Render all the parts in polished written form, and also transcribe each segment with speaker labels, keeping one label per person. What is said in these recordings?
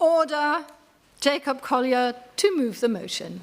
Speaker 1: Order. Jacob Collier to move the motion.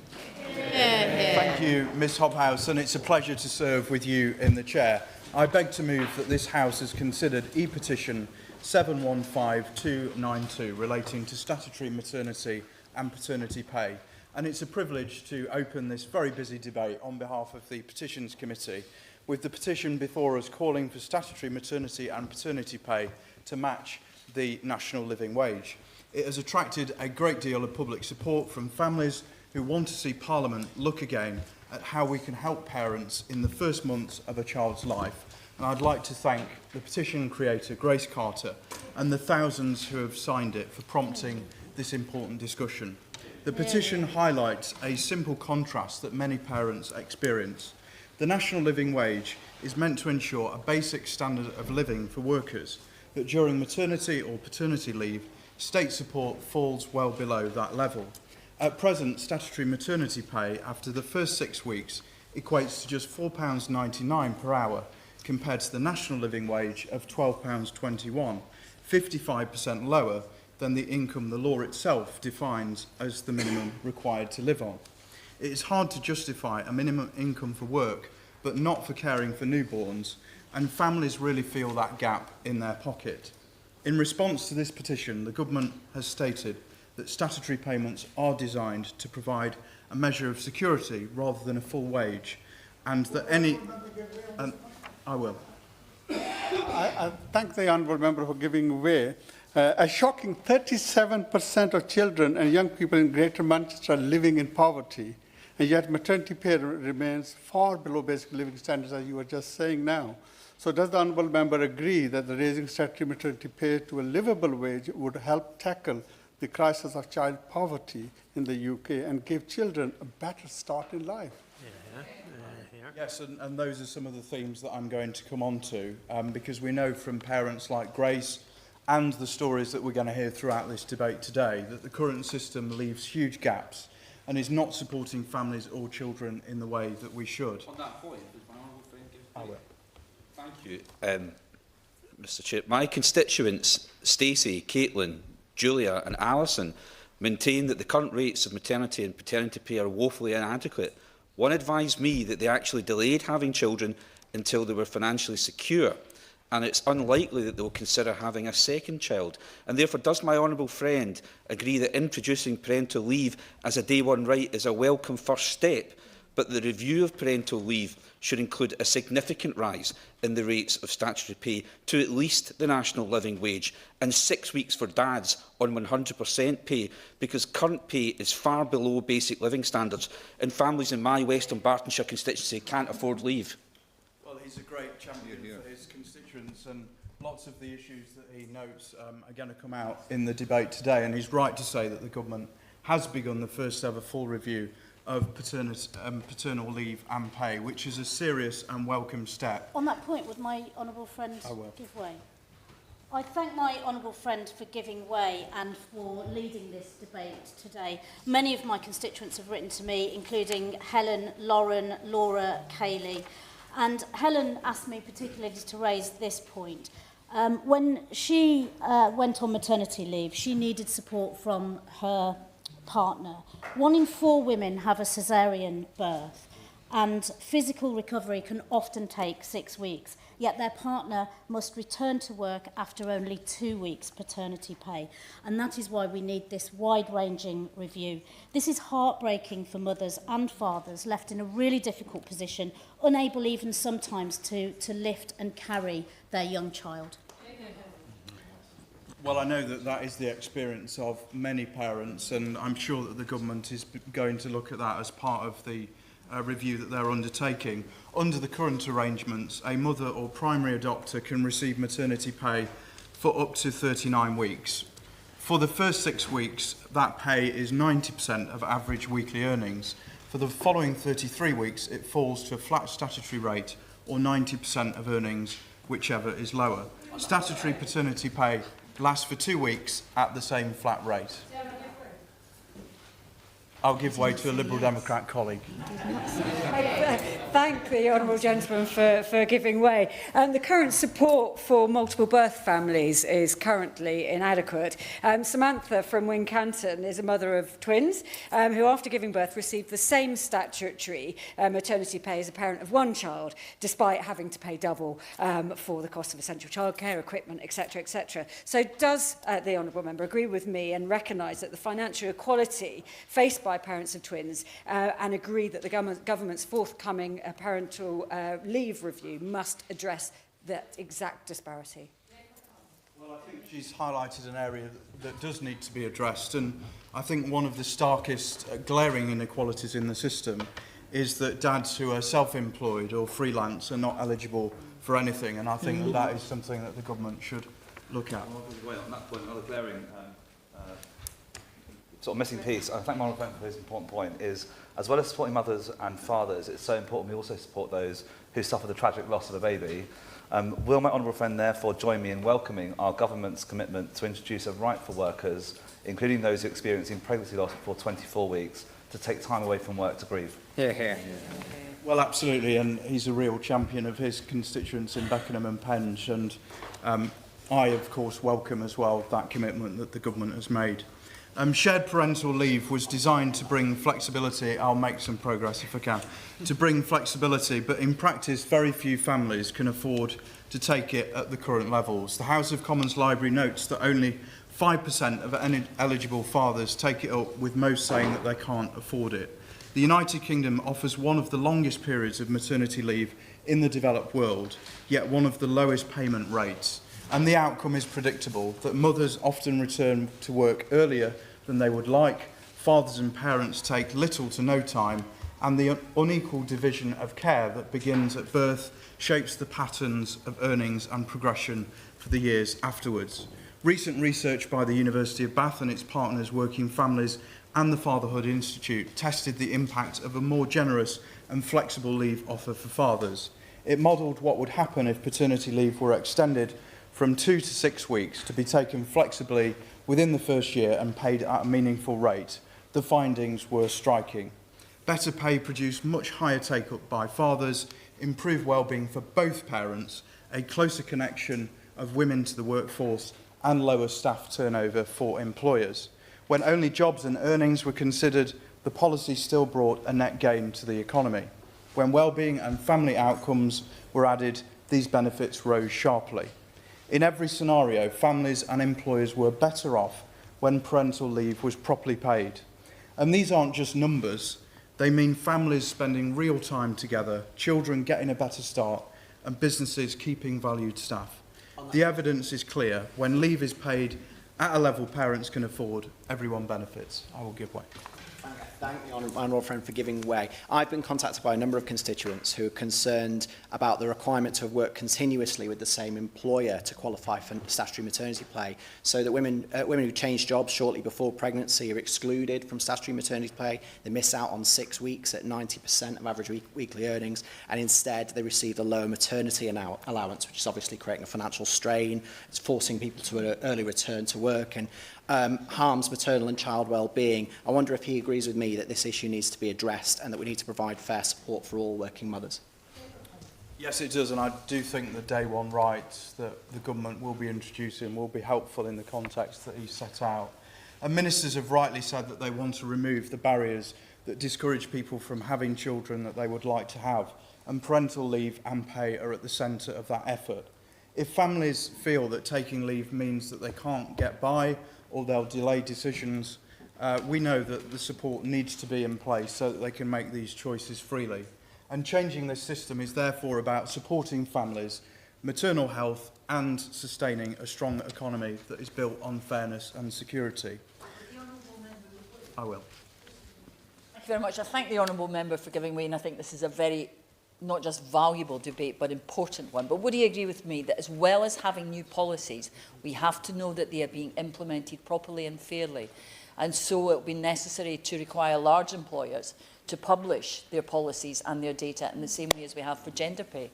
Speaker 2: Thank you, Ms Hobhouse, and it's a pleasure to serve with you in the chair. I beg to move that this House has considered E-petition 715292 relating to statutory maternity and paternity pay. And it's a privilege to open this very busy debate on behalf of the Petitions Committee, with the petition before us calling for statutory maternity and paternity pay to match the national living wage. It has attracted a great deal of public support from families who want to see Parliament look again at how we can help parents in the first months of a child's life. And I'd like to thank the petition creator, Grace Carter, and the thousands who have signed it for prompting this important discussion. The petition highlights a simple contrast that many parents experience. The national living wage is meant to ensure a basic standard of living for workers, but during maternity or paternity leave, state support falls well below that level. At present, statutory maternity pay after the first 6 weeks equates to just £4.99 per hour, compared to the national living wage of £12.21, 55% lower than the income the law itself defines as the minimum required to live on. It is hard to justify a minimum income for work, but not for caring for newborns, and families really feel that gap in their pocket. In response to this petition, the government has stated that statutory payments are designed to provide a measure of security rather than a full wage, and that any... I will.
Speaker 3: I thank the honourable member for giving way. A shocking 37% of children and young people in Greater Manchester are living in poverty, and yet maternity pay remains far below basic living standards, as you were just saying now. So does the honourable member agree that the raising statutory maternity pay to a livable wage would help tackle the crisis of child poverty in the UK and give children a better start in life?
Speaker 2: Yes, and those are some of the themes that I'm going to come on to, because we know from parents like Grace and the stories that we're going to hear throughout this debate today that the current system leaves huge gaps and is not supporting families or children in the way that we should.
Speaker 4: On that point, does my honourable friend give
Speaker 2: I will.
Speaker 4: Thank you, Mr Chair. My constituents, Stacey, Caitlin, Julia and Alison, maintain that the current rates of maternity and paternity pay are woefully inadequate. One advised me that they actually delayed having children until they were financially secure, and it's unlikely that they will consider having a second child. And therefore, does my honourable friend agree that introducing parental leave as a day one right is a welcome first step, but the review of parental leave should include a significant rise in the rates of statutory pay to at least the national living wage, and 6 weeks for dads on 100% pay, because current pay is far below basic living standards, and families in my Western Bartonshire constituency can't afford leave?
Speaker 2: Well, he's a great champion for his constituents, and lots of the issues that he notes are going to come out in the debate today, and he's right to say that the government has begun the first ever full review of paternal leave and pay, which is a serious and welcome step.
Speaker 5: On that point, would my honourable friend give way? I thank my honourable friend for giving way and for leading this debate today. Many of my constituents have written to me, including Helen, Lauren, Laura, Kaylee. And Helen asked me particularly to raise this point. When she went on maternity leave, she needed support from her partner. 1 in 4 women have a caesarean birth, and physical recovery can often take 6 weeks, yet their partner must return to work after only 2 weeks paternity pay, and that is why we need this wide-ranging review. This is heartbreaking for mothers and fathers left in a really difficult position, unable even sometimes to lift and carry their young child.
Speaker 2: Well, I know that that is the experience of many parents, and I'm sure that the government is going to look at that as part of the review that they're undertaking. Under the current arrangements, a mother or primary adopter can receive maternity pay for up to 39 weeks. For the first 6 weeks, that pay is 90% of average weekly earnings. For the following 33 weeks, it falls to a flat statutory rate or 90% of earnings, whichever is lower. Statutory paternity pay lasts for 2 weeks at the same flat rate. I'll give way to a Liberal Democrat colleague.
Speaker 6: Thank the honourable gentleman for giving way. The current support for multiple birth families is currently inadequate. Samantha from Wincanton is a mother of twins who, after giving birth, received the same statutory maternity pay as a parent of one child, despite having to pay double for the cost of essential childcare, equipment, etc., etc. So does the honourable member agree with me and recognise that the financial equality faced by parents of twins and agree that the government's forthcoming parental leave review must address that exact disparity?
Speaker 2: Well, I think she's highlighted an area that does need to be addressed, and I think one of the starkest glaring inequalities in the system is that dads who are self-employed or freelance are not eligible for anything, and I think that, that is something that the government should look at.
Speaker 7: Well, on that point, another glaring sort of missing piece, I thank my honourable friend for his important point, is as well as supporting mothers and fathers, it's so important we also support those who suffer the tragic loss of a baby. Will my honourable friend therefore join me in welcoming our government's commitment to introduce a right for workers, including those who are experiencing pregnancy loss before 24 weeks, to take time away from work to grieve?
Speaker 4: Hear, hear.
Speaker 2: Well, absolutely, and he's a real champion of his constituents in Beckenham and Penge, and I, of course, welcome as well that commitment that the government has made. Shared parental leave was designed to bring flexibility. I'll make some progress if I can. To bring flexibility, but in practice, very few families can afford to take it at the current levels. The House of Commons Library notes that only 5% of eligible fathers take it up, with most saying that they can't afford it. The United Kingdom offers one of the longest periods of maternity leave in the developed world, yet one of the lowest payment rates. And the outcome is predictable, that mothers often return to work earlier than they would like, fathers and parents take little to no time, and the unequal division of care that begins at birth shapes the patterns of earnings and progression for the years afterwards. Recent research by the University of Bath and its partners, Working Families and the Fatherhood Institute, tested the impact of a more generous and flexible leave offer for fathers. It modelled what would happen if paternity leave were extended from 2 to 6 weeks to be taken flexibly within the first year and paid at a meaningful rate. The findings were striking. Better pay produced much higher take-up by fathers, improved well-being for both parents, a closer connection of women to the workforce, and lower staff turnover for employers. When only jobs and earnings were considered, the policy still brought a net gain to the economy. When well-being and family outcomes were added, these benefits rose sharply. In every scenario, families and employers were better off when parental leave was properly paid. And these aren't just numbers. They mean families spending real time together, children getting a better start, and businesses keeping valued staff. The evidence is clear. When leave is paid at a level parents can afford, everyone benefits. I will give way.
Speaker 8: Thank the honourable friend for giving way. I've been contacted by a number of constituents who are concerned about the requirement to have worked continuously with the same employer to qualify for statutory maternity pay, so that women who change jobs shortly before pregnancy are excluded from statutory maternity pay. They miss out on 6 weeks at 90% of average weekly earnings, and instead they receive a lower maternity allowance, which is obviously creating a financial strain. It's forcing people to an early return to work and harms maternal and child well-being. I wonder if he agrees with me that this issue needs to be addressed and that we need to provide fair support for all working mothers.
Speaker 2: Yes, it does, and I do think the day one rights that the government will be introducing will be helpful in the context that he set out. And ministers have rightly said that they want to remove the barriers that discourage people from having children that they would like to have, and parental leave and pay are at the centre of that effort. If families feel that taking leave means that they can't get by or they'll delay decisions, we know that the support needs to be in place so that they can make these choices freely. And changing this system is therefore about supporting families, maternal health, and sustaining a strong economy that is built on fairness and security. I will.
Speaker 9: Thank you very much. I thank the honourable member for giving way, and I think this is a very not just valuable debate, but important one. But would he agree with me that as well as having new policies, we have to know that they are being implemented properly and fairly? And so it will be necessary to require large employers to publish their policies and their data in the same way as we have for gender pay.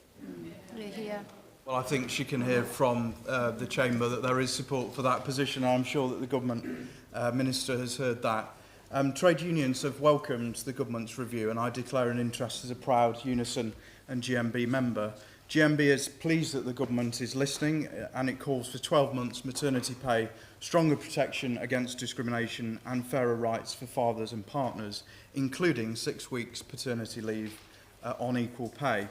Speaker 2: Well, I think she can hear from the Chamber that there is support for that position. I'm sure that the government minister has heard that. Trade unions have welcomed the government's review, and I declare an interest as a proud Unison and GMB member. GMB is pleased that the government is listening, and it calls for 12 months maternity pay, stronger protection against discrimination and fairer rights for fathers and partners, including 6 weeks paternity leave on equal pay.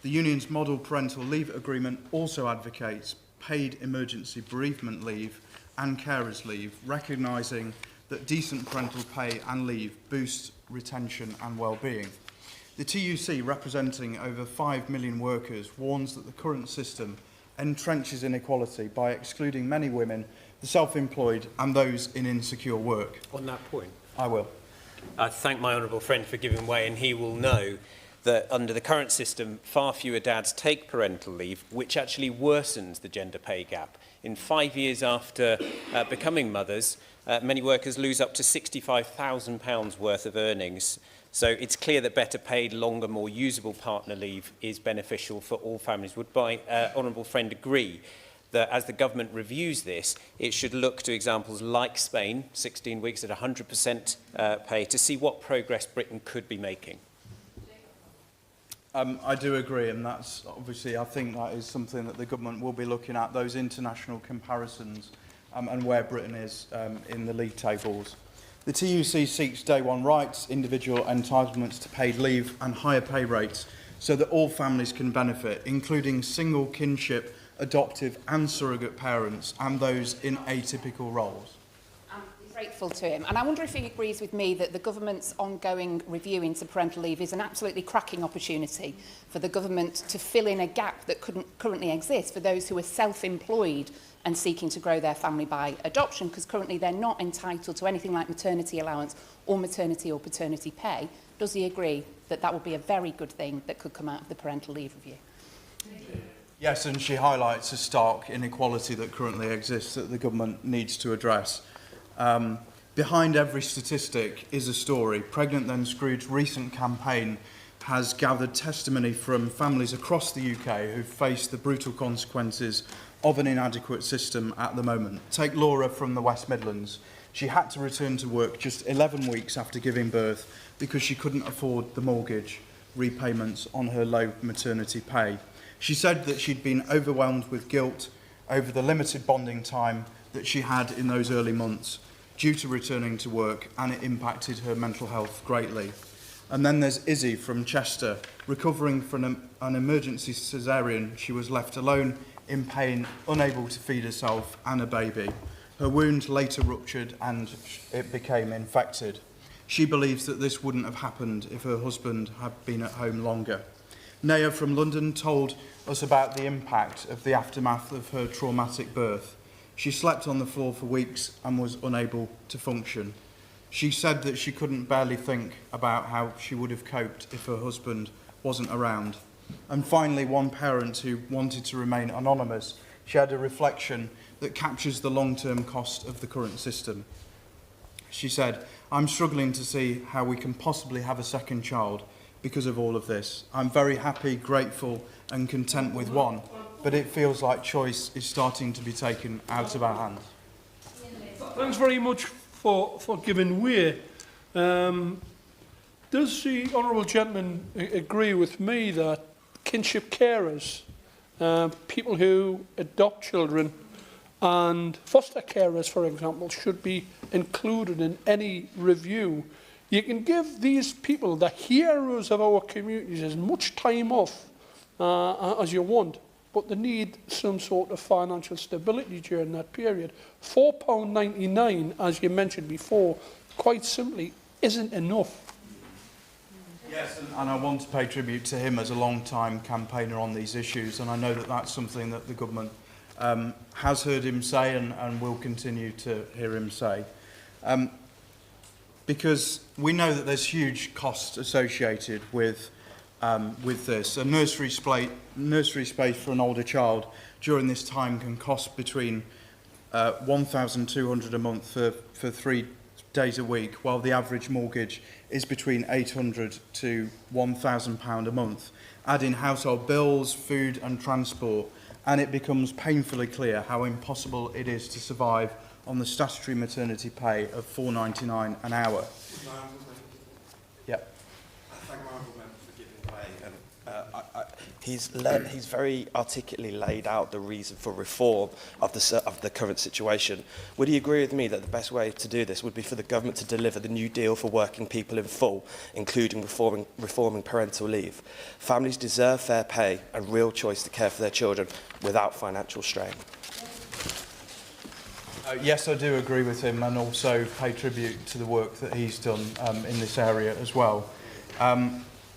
Speaker 2: The union's model parental leave agreement also advocates paid emergency bereavement leave and carers leave, recognising that decent parental pay and leave boosts retention and well-being. The TUC, representing over 5 million workers, warns that the current system entrenches inequality by excluding many women, the self-employed and those in insecure work.
Speaker 10: On that point,
Speaker 2: I will.
Speaker 10: I thank my honourable friend for giving way, and he will know that under the current system, far fewer dads take parental leave, which actually worsens the gender pay gap. In 5 years after becoming mothers, many workers lose up to £65,000 worth of earnings. So it's clear that better paid, longer, more usable partner leave is beneficial for all families. Would my honourable friend agree that as the government reviews this, it should look to examples like Spain, 16 weeks at 100% pay, to see what progress Britain could be making?
Speaker 2: I do agree, and that's obviously, I think that is something that the government will be looking at, those international comparisons and where Britain is in the league tables. The TUC seeks day one rights, individual entitlements to paid leave and higher pay rates so that all families can benefit, including single, kinship, adoptive and surrogate parents and those in atypical roles.
Speaker 11: I'm grateful to him. And I wonder if he agrees with me that the government's ongoing review into parental leave is an absolutely cracking opportunity for the government to fill in a gap that couldn't currently exist for those who are self-employed and seeking to grow their family by adoption, because currently they're not entitled to anything like maternity allowance or maternity or paternity pay. Does he agree that that would be a very good thing that could come out of the parental leave review?
Speaker 2: Yes, and she highlights a stark inequality that currently exists that the government needs to address. Behind every statistic is a story. Pregnant Then Scrooge's recent campaign has gathered testimony from families across the UK who've faced the brutal consequences of an inadequate system at the moment. Take Laura from the West Midlands. She had to return to work just 11 weeks after giving birth because she couldn't afford the mortgage repayments on her low maternity pay. She said that she'd been overwhelmed with guilt over the limited bonding time that she had in those early months due to returning to work, and it impacted her mental health greatly. And then there's Izzy from Chester. Recovering from an emergency caesarean, she was left alone in pain, unable to feed herself and a baby. Her wound later ruptured and it became infected. She believes that this wouldn't have happened if her husband had been at home longer. Naya from London told us about the impact of the aftermath of her traumatic birth. She slept on the floor for weeks and was unable to function. She said that she couldn't barely think about how she would have coped if her husband wasn't around. And finally, one parent who wanted to remain anonymous shared a reflection that captures the long-term cost of the current system. She said, "I'm struggling to see how we can possibly have a second child because of all of this. I'm very happy, grateful and content with one, but it feels like choice is starting to be taken out of our hands."
Speaker 12: Thanks very much for giving way. Does the honourable gentleman agree with me that kinship carers, people who adopt children and foster carers, for example, should be included in any review? You can give these people, the heroes of our communities, as much time off as you want, but they need some sort of financial stability during that period. £4.99, as you mentioned before, quite simply isn't enough.
Speaker 2: Yes, and I want to pay tribute to him as a long-time campaigner on these issues, and I know that that's something that the government has heard him say and will continue to hear him say. Because we know that there's huge costs associated with this. A nursery space for an older child during this time can cost between £1,200 a month for 3 days a week, while the average mortgage is between £800 to £1,000 a month. Add in household bills, food and transport, and it becomes painfully clear how impossible it is to survive on the statutory maternity pay of £4.99 an hour. Yep.
Speaker 13: He's very articulately laid out the reason for reform of the current situation. Would he agree with me that the best way to do this would be for the government to deliver the new deal for working people in full, including reforming parental leave? Families deserve fair pay and real choice to care for their children without financial strain.
Speaker 2: Yes, I do agree with him, and also pay tribute to the work that he's done in this area as well.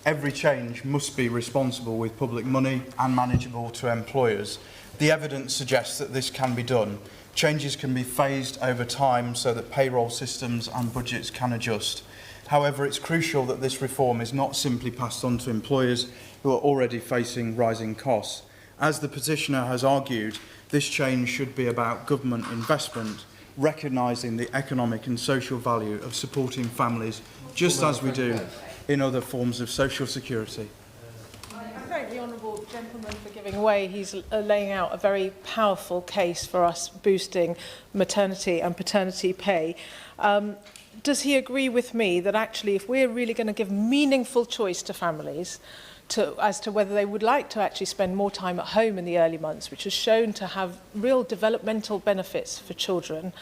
Speaker 2: Every change must be responsible with public money and manageable to employers. The evidence suggests that this can be done. Changes can be phased over time so that payroll systems and budgets can adjust. However, it's crucial that this reform is not simply passed on to employers who are already facing rising costs. As the petitioner has argued, this change should be about government investment, recognising the economic and social value of supporting families, just as we do in other forms of social security.
Speaker 14: I thank the honourable gentleman for giving way. He's laying out a very powerful case for us boosting maternity and paternity pay. Does he agree with me that actually if we're really going to give meaningful choice to families as to whether they would like to actually spend more time at home in the early months, which is shown to have real developmental benefits for children,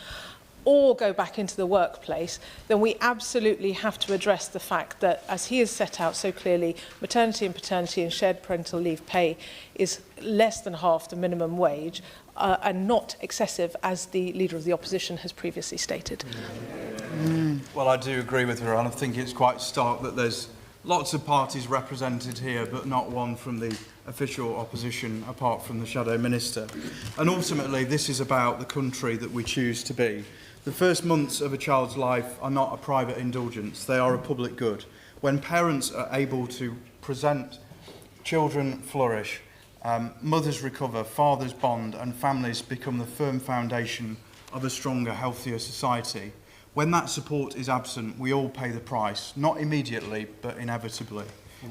Speaker 14: or go back into the workplace, then we absolutely have to address the fact that, as he has set out so clearly, maternity and paternity and shared parental leave pay is less than half the minimum wage and not excessive, as the Leader of the Opposition has previously stated.
Speaker 2: Well, I do agree with her, and I think it's quite stark that there's lots of parties represented here, but not one from the official opposition, apart from the Shadow Minister. And ultimately, this is about the country that we choose to be. The first months of a child's life are not a private indulgence, they are a public good. When parents are able to present, children flourish, mothers recover, fathers bond, and families become the firm foundation of a stronger, healthier society. When that support is absent, we all pay the price, not immediately, but inevitably.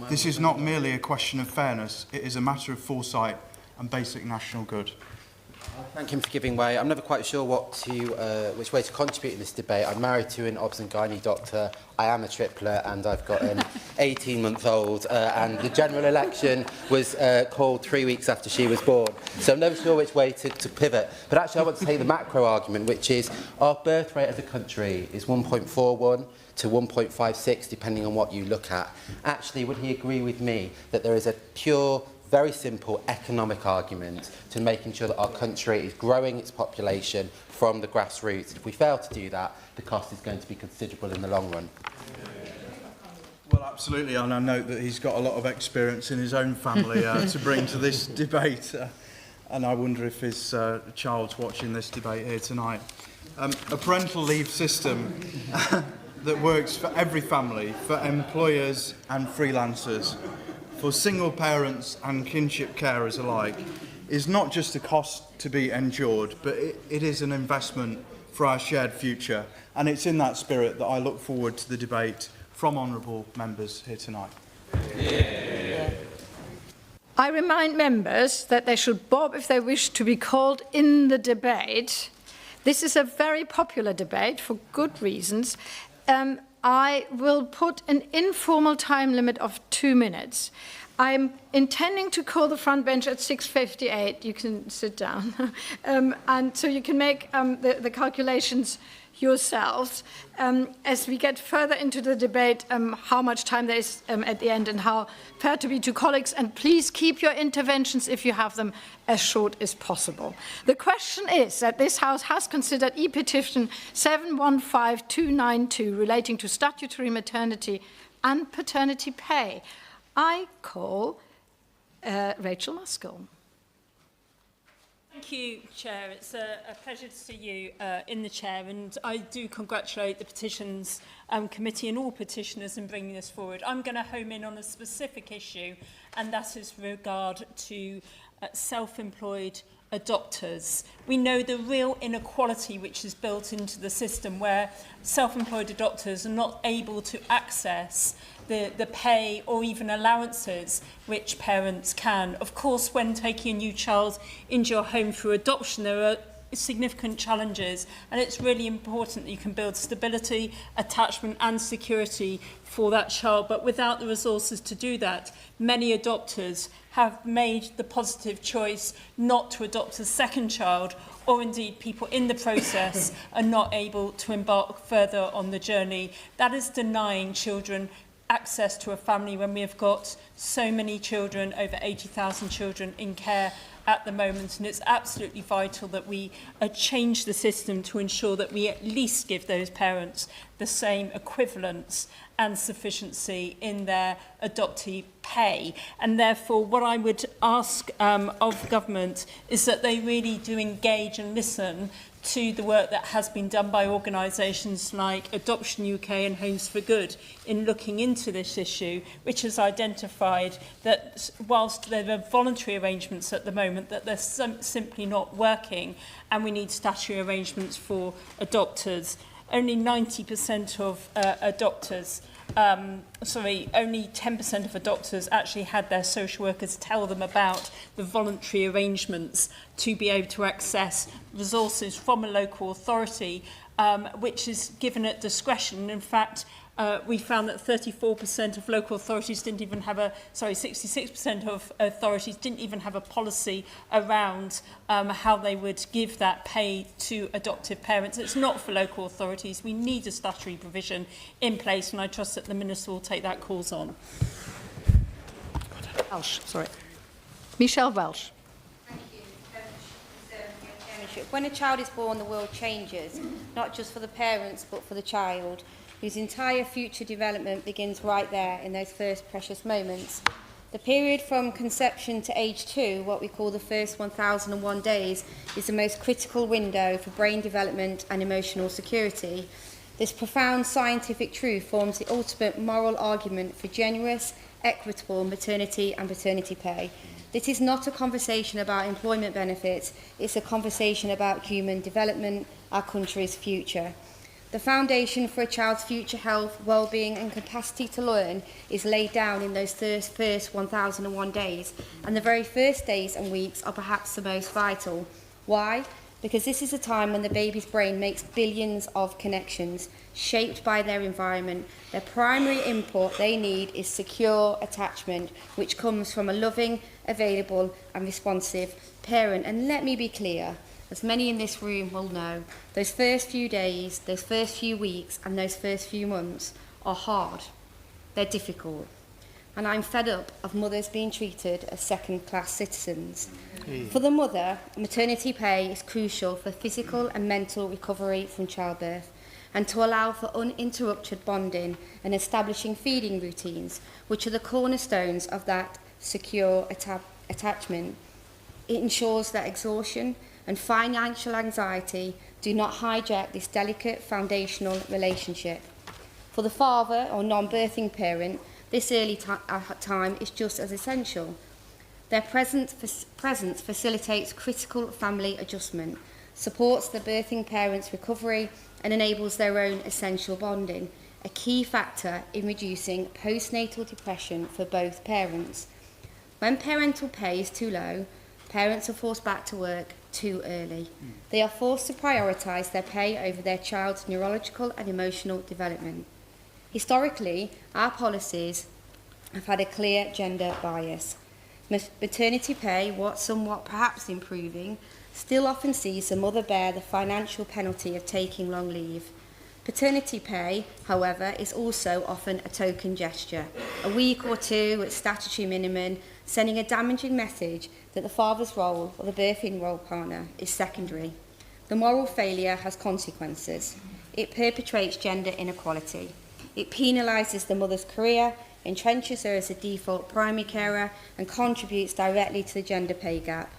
Speaker 2: This is not merely a question of fairness, it is a matter of foresight and basic national good.
Speaker 15: Thank him for giving way. I'm never quite sure which way to contribute in this debate. I'm married to an obs and gynae doctor. I am a triplet, and I've got an 18-month-old. And the general election was called 3 weeks after she was born. So I'm never sure which way to pivot. But actually, I want to take the macro argument, which is our birth rate as a country is 1.41 to 1.56, depending on what you look at. Actually, would he agree with me that there is a pure, very simple economic argument to making sure that our country is growing its population from the grassroots? If we fail to do that, the cost is going to be considerable in the long run.
Speaker 2: Well, absolutely, and I note that he's got a lot of experience in his own family to bring to this debate, and I wonder if his child's watching this debate here tonight. A parental leave system that works for every family, for employers and freelancers, for single parents and kinship carers alike, is not just a cost to be endured, but it is an investment for our shared future. And it's in that spirit that I look forward to the debate from honourable members here tonight.
Speaker 1: I remind members that they should bob if they wish to be called in the debate. This is a very popular debate for good reasons. I will put an informal time limit of 2 minutes. I'm intending to call the front bench at 6:58. You can sit down. And so you can make the calculations yourselves. As we get further into the debate, how much time there is at the end and how fair to be to colleagues. And please keep your interventions, if you have them, as short as possible. The question is that this House has considered E-petition 715292 relating to statutory maternity and paternity pay. I call Rachel Muskell.
Speaker 16: Thank you, Chair. It's a pleasure to see you in the Chair, and I do congratulate the Petitions Committee and all petitioners in bringing this forward. I'm going to home in on a specific issue, and that is with regard to self-employed adopters. We know the real inequality which is built into the system, where self-employed adopters are not able to access the pay or even allowances which parents can. Of course, when taking a new child into your home through adoption, there are significant challenges, and it's really important that you can build stability, attachment and security for that child. But without the resources to do that, many adopters have made the positive choice not to adopt a second child, or indeed people in the process are not able to embark further on the journey. That is denying children access to a family when we have got so many children, over 80,000 children in care at the moment, and it's absolutely vital that we change the system to ensure that we at least give those parents the same equivalence and sufficiency in their adoptee pay. And therefore, what I would ask of government is that they really do engage and listen to the work that has been done by organisations like Adoption UK and Homes for Good in looking into this issue, which has identified that whilst there are voluntary arrangements at the moment, that they're simply not working, and we need statutory arrangements for adopters. Only 90% of only 10% of adopters actually had their social workers tell them about the voluntary arrangements to be able to access resources from a local authority, which is given at discretion. In fact, we found that 34% of local authorities didn't even have 66% of authorities didn't even have a policy around how they would give that pay to adoptive parents. It's not for local authorities. We need a statutory provision in place, and I trust that the Minister will take that cause on.
Speaker 1: Welsh, sorry. Michelle Welsh.
Speaker 17: Thank you. When a child is born, the world changes, not just for the parents, but for the child, whose entire future development begins right there in those first precious moments. The period from conception to age 2, what we call the first 1001 days, is the most critical window for brain development and emotional security. This profound scientific truth forms the ultimate moral argument for generous, equitable maternity and paternity pay. This is not a conversation about employment benefits, it's a conversation about human development, our country's future. The foundation for a child's future health, well-being and capacity to learn is laid down in those first 1001 days, and the very first days and weeks are perhaps the most vital. Why? Because this is a time when the baby's brain makes billions of connections, shaped by their environment. Their primary input they need is secure attachment, which comes from a loving, available and responsive parent. And let me be clear, as many in this room will know, those first few days, those first few weeks and those first few months are hard. They're difficult. And I'm fed up of mothers being treated as second-class citizens. For the mother, maternity pay is crucial for physical and mental recovery from childbirth, and to allow for uninterrupted bonding and establishing feeding routines, which are the cornerstones of that secure attachment. It ensures that exhaustion and financial anxiety do not hijack this delicate foundational relationship. For the father or non-birthing parent, this early time is just as essential. Their presence facilitates critical family adjustment, supports the birthing parent's recovery and enables their own essential bonding, a key factor in reducing postnatal depression for both parents. When parental pay is too low, parents are forced back to work too early. They are forced to prioritise their pay over their child's neurological and emotional development. Historically, our policies have had a clear gender bias. Maternity pay, what somewhat perhaps improving, still often sees the mother bear the financial penalty of taking long leave. Paternity pay, however, is also often a token gesture, a week or two at statutory minimum, sending a damaging message that the father's role or the birthing role partner is secondary. The moral failure has consequences. It perpetuates gender inequality. It penalises the mother's career, entrenches her as a default primary carer, and contributes directly to the gender pay gap.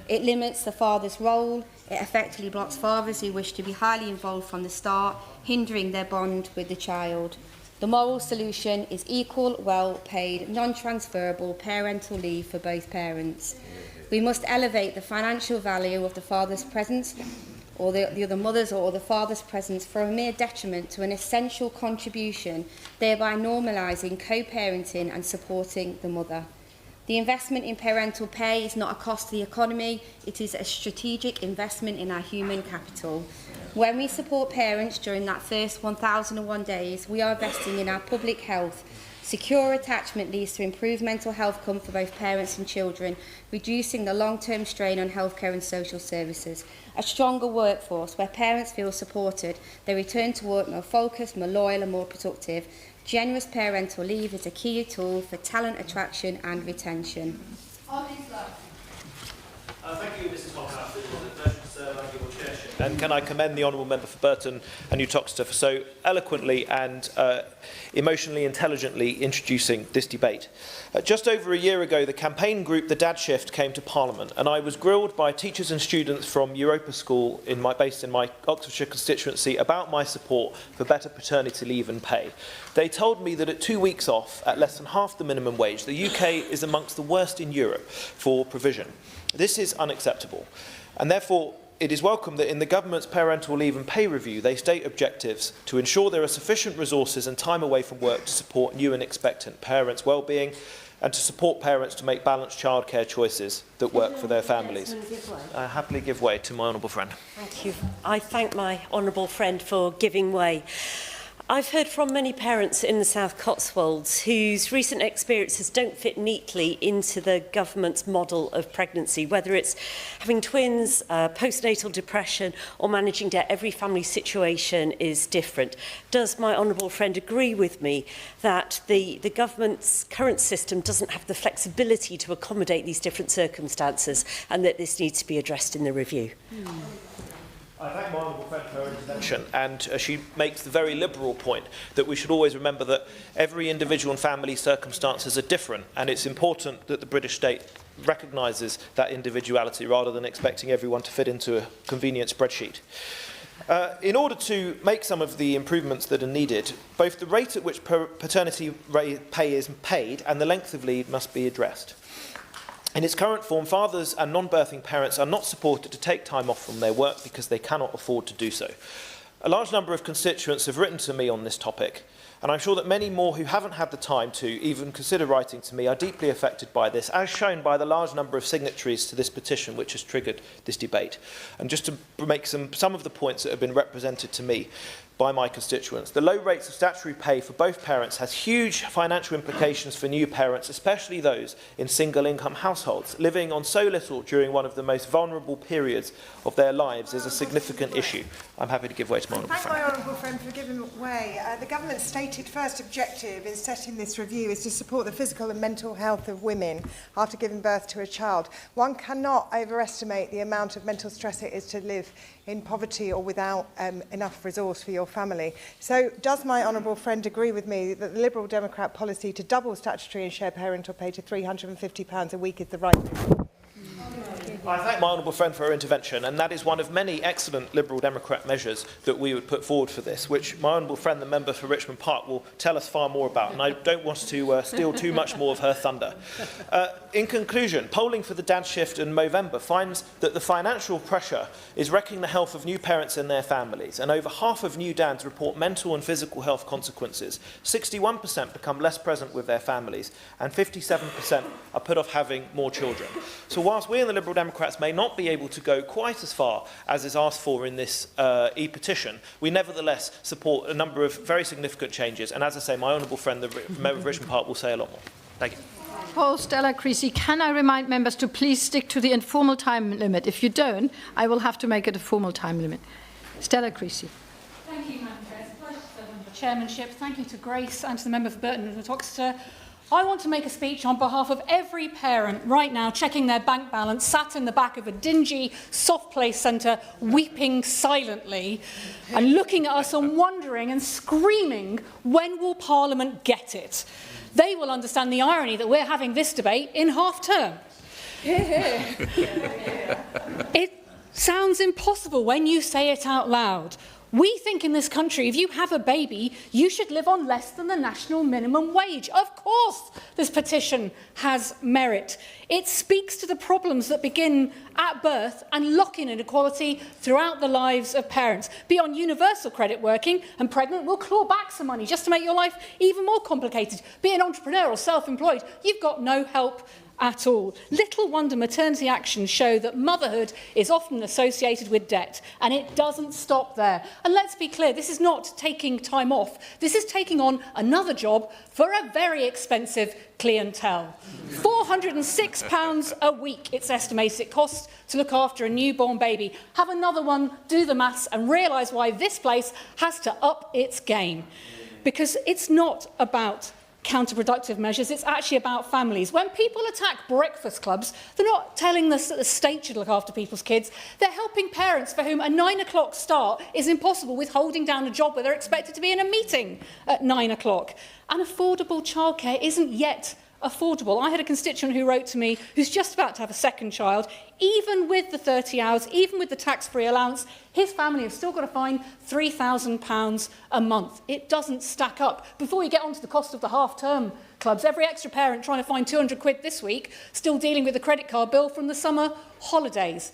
Speaker 17: It limits the father's role. It effectively blocks fathers who wish to be highly involved from the start, hindering their bond with the child. The moral solution is equal, well-paid, non-transferable parental leave for both parents. We must elevate the financial value of the father's presence, or the other mother's or the father's presence, for a mere detriment to an essential contribution, thereby normalising co-parenting and supporting the mother. The investment in parental pay is not a cost to the economy, it is a strategic investment in our human capital. When we support parents during that first 1001 days, we are investing in our public health. Secure attachment leads to improved mental health comfort for both parents and children, reducing the long-term strain on healthcare and social services. A stronger workforce where parents feel supported, they return to work more focused, more loyal and more productive. Generous parental leave is a key tool for talent attraction and retention.
Speaker 18: Thank you, Mrs. Hockhart. And can I commend the Honourable Member for Burton and Uttoxeter for so eloquently and emotionally intelligently introducing this debate. Just over a year ago, the campaign group The Dad Shift came to Parliament, and I was grilled by teachers and students from Europa School based in my Oxfordshire constituency about my support for better paternity leave and pay. They told me that at 2 weeks off, at less than half the minimum wage, the UK is amongst the worst in Europe for provision. This is unacceptable, and therefore it is welcome that in the government's parental leave and pay review they state objectives to ensure there are sufficient resources and time away from work to support new and expectant parents' well-being and to support parents to make balanced childcare choices that work for their families. I happily give way to my honourable friend.
Speaker 19: Thank you. I thank my honourable friend for giving way. I've heard from many parents in the South Cotswolds whose recent experiences don't fit neatly into the government's model of pregnancy, whether it's having twins, postnatal depression or managing debt. Every family situation is different. Does my honourable friend agree with me that the government's current system doesn't have the flexibility to accommodate these different circumstances and that this needs to be addressed in the review?
Speaker 18: I thank my honourable friend for her intervention, and she makes the very liberal point that we should always remember that every individual and family circumstances are different, and it's important that the British state recognises that individuality rather than expecting everyone to fit into a convenient spreadsheet. In order to make some of the improvements that are needed, both the rate at which paternity pay is paid and the length of leave must be addressed. In its current form, fathers and non-birthing parents are not supported to take time off from their work because they cannot afford to do so. A large number of constituents have written to me on this topic, and I'm sure that many more who haven't had the time to even consider writing to me are deeply affected by this, as shown by the large number of signatories to this petition which has triggered this debate. And just to make some of the points that have been represented to me by my constituents. The low rates of statutory pay for both parents has huge financial implications for new parents, especially those in single-income households. Living on so little during one of the most vulnerable periods of their lives is a significant issue. I'm happy to give way to my honourable friend.
Speaker 20: Thank my honourable friend for giving way. The government's stated first objective in setting this review is to support the physical and mental health of women after giving birth to a child. One cannot overestimate the amount of mental stress it is to live in poverty or without enough resource for your family. So does my honourable friend agree with me that the Liberal Democrat policy to double statutory and shared parental pay to £350 a week is the right thing?
Speaker 18: I thank my honourable friend for her intervention, and that is one of many excellent Liberal Democrat measures that we would put forward for this, which my honourable friend, the member for Richmond Park, will tell us far more about, and I don't want to steal too much more of her thunder. In conclusion, polling for the Dad Shift in Movember finds that the financial pressure is wrecking the health of new parents and their families, and over half of new dads report mental and physical health consequences. 61% become less present with their families, and 57% are put off having more children. So whilst we in the Liberal Democrats may not be able to go quite as far as is asked for in this E-petition, we nevertheless support a number of very significant changes, and as I say, my honourable friend, the member of Richmond Park, will say a lot more. Thank you.
Speaker 1: Paul Stella Creasy, can I remind members to please stick to the informal time limit? If you don't, I will have to make it a formal time limit. Stella Creasy.
Speaker 21: Thank you, Madam Chair. It's a pleasure to serve under the chairmanship. Thank you to Grace and to the member for Burton and Uttoxeter. I want to make a speech on behalf of every parent right now checking their bank balance, sat in the back of a dingy, soft play centre, weeping silently and looking at us and wondering and screaming, when will Parliament get it? They will understand the irony that we're having this debate in half-term. It sounds impossible when you say it out loud. We think in this country, if you have a baby, you should live on less than the national minimum wage. Of course, this petition has merit. It speaks to the problems that begin at birth and lock in inequality throughout the lives of parents. Beyond universal credit, working and pregnant will claw back some money just to make your life even more complicated. Be an entrepreneur or self-employed, you've got no help at all. Little wonder maternity actions show that motherhood is often associated with debt, and it doesn't stop there. And let's be clear, this is not taking time off. This is taking on another job for a very expensive clientele. £406 a week, it's estimated it costs to look after a newborn baby. Have another one, do the maths, and realise why this place has to up its game. Because it's not about counterproductive measures, it's actually about families. When people attack breakfast clubs, they're not telling us that the state should look after people's kids. They're helping parents for whom a 9 o'clock start is impossible with holding down a job where they're expected to be in a meeting at 9 o'clock. And affordable childcare isn't yet affordable. I had a constituent who wrote to me who's just about to have a second child. Even with the 30 hours, even with the tax-free allowance, his family have still got to find £3,000 a month. It doesn't stack up. Before you get onto the cost of the half-term clubs, every extra parent trying to find 200 quid this week, still dealing with the credit card bill from the summer holidays.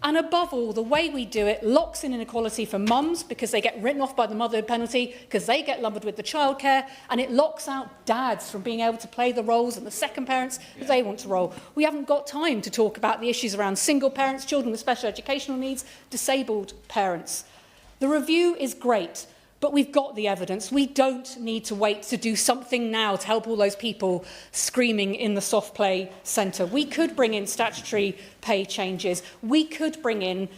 Speaker 21: And above all, the way we do it locks in inequality for mums because they get written off by the motherhood penalty because they get lumbered with the childcare, and it locks out dads from being able to play the roles and the second parents that they want to roll. We haven't got time to talk about the issues around single parents, children with special educational needs, disabled parents. The review is great, but we've got the evidence. We don't need to wait to do something now to help all those people screaming in the soft play centre. We could bring in statutory pay changes. We could bring in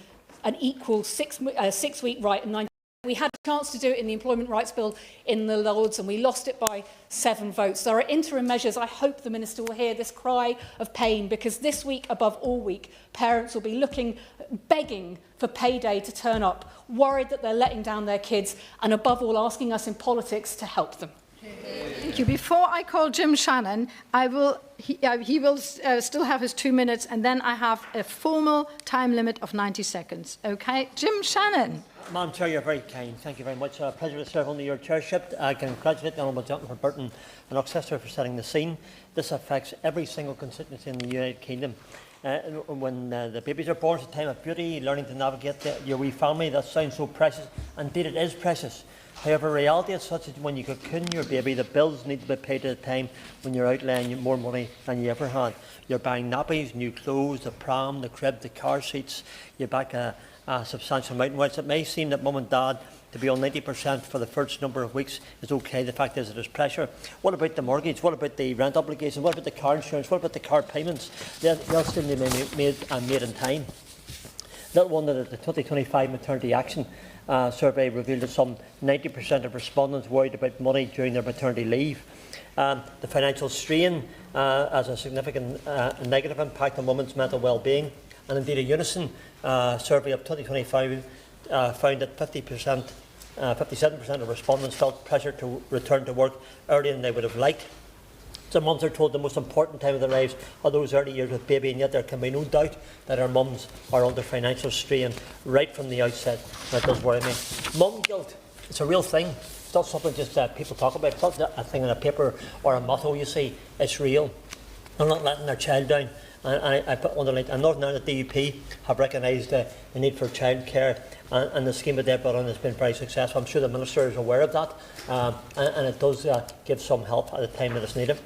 Speaker 21: an equal six-week right and 9. We had a chance to do it in the Employment Rights Bill in the Lords, and we lost it by 7 votes. There are interim measures. I hope the Minister will hear this cry of pain, because this week, above all week, parents will be begging for payday to turn up, worried that they're letting down their kids, and above all, asking us in politics to help them.
Speaker 1: Thank you. Before I call Jim Shannon, he will still have his 2 minutes, and then I have a formal time limit of 90 seconds. Okay? Jim Shannon.
Speaker 3: Madam Chair, you're very kind. Thank you very much. Pleasure to serve under your chairship. I congratulate the Honourable Gentleman for Burton and Oxford for setting the scene. This affects every single constituency in the United Kingdom. When the babies are born, it's a time of beauty, learning to navigate your wee family. That sounds so precious. Indeed, it is precious. However, reality is such that when you cocoon your baby, the bills need to be paid at a time when you're outlaying more money than you ever had. You're buying nappies, new clothes, the pram, the crib, the car seats. You're back a substantial amount. Whilst it may seem that mum and dad to be on 90% for the first number of weeks is okay, the fact is that there's pressure. What about the mortgage? What about the rent obligation? What about the car insurance? What about the car payments? They'll still be made in time. Little wonder that the 2025 Maternity Action survey revealed that some 90% of respondents worried about money during their maternity leave. The financial strain has a significant negative impact on women's mental well-being. And indeed, a Unison survey of 2025 found that 57% of respondents felt pressure to return to work earlier than they would have liked. Some mums are told the most important time of their lives are those early years with baby, and yet there can be no doubt that our mums are under financial strain right from the outset. That does worry me. Mum guilt, it's a real thing. It's not something just people talk about. It's not a thing in a paper or a motto, you see. It's real. They're not letting their child down. I put underlined, and Northern Ireland DUP have recognised the need for childcare, and the scheme that they've brought on has been very successful. I'm sure the Minister is aware of that, and it does give some help at the time that it's needed.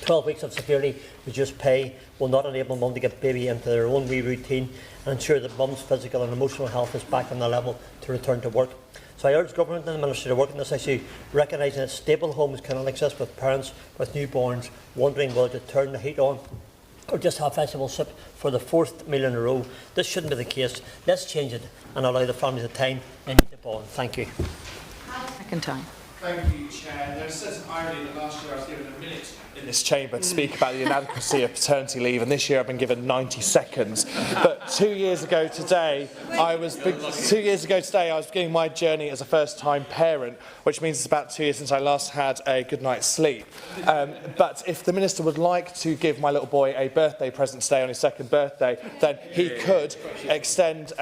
Speaker 3: 12 weeks of severely reduced pay will not enable mum to get baby into their own wee routine and ensure that mum's physical and emotional health is back on the level to return to work. So I urge Government and the Minister to work on this issue, recognising that stable homes cannot exist with parents with newborns wondering whether to turn the heat on or just have vegetable soup for the 4th meal in a row. This shouldn't be the case. Let's change it and allow the families the time they need to bond. Thank you.
Speaker 1: Second time.
Speaker 22: Thank you, Chair. There is certain irony that last year I was given a minute in this chamber to speak about the inadequacy of paternity leave, and this year I've been given 90 seconds. But 2 years ago today, I was beginning my journey as a first-time parent, which means it's about 2 years since I last had a good night's sleep. But if the Minister would like to give my little boy a birthday present today on his 2nd birthday, then he could extend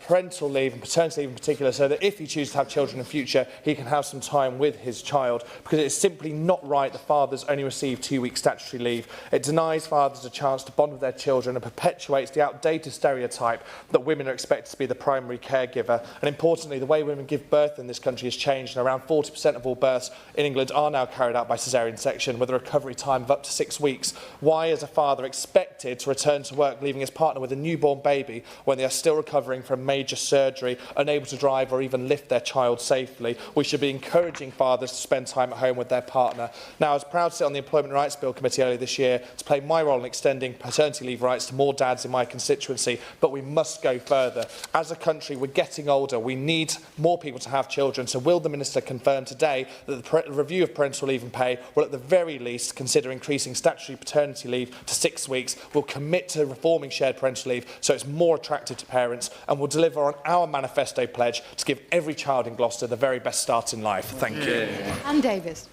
Speaker 22: parental leave and paternity leave in particular, so that if he chooses to have children in future, he can have some time with with his child, because it is simply not right that fathers only receive 2 weeks statutory leave. It denies fathers a chance to bond with their children and perpetuates the outdated stereotype that women are expected to be the primary caregiver. And importantly, the way women give birth in this country has changed, and around 40% of all births in England are now carried out by caesarean section, with a recovery time of up to 6 weeks. Why is a father expected to return to work, leaving his partner with a newborn baby when they are still recovering from major surgery, unable to drive or even lift their child safely? We should be encouraging fathers to spend time at home with their partner. Now, I was proud to sit on the Employment Rights Bill Committee earlier this year to play my role in extending paternity leave rights to more dads in my constituency, but we must go further. As a country, we're getting older. We need more people to have children. So will the Minister confirm today that the review of parental leave and pay will at the very least consider increasing statutory paternity leave to 6 weeks, will commit to reforming shared parental leave so it's more attractive to parents, and will deliver on our manifesto pledge to give every child in Gloucester the very best start in life? Thank you.
Speaker 1: Anne Davis.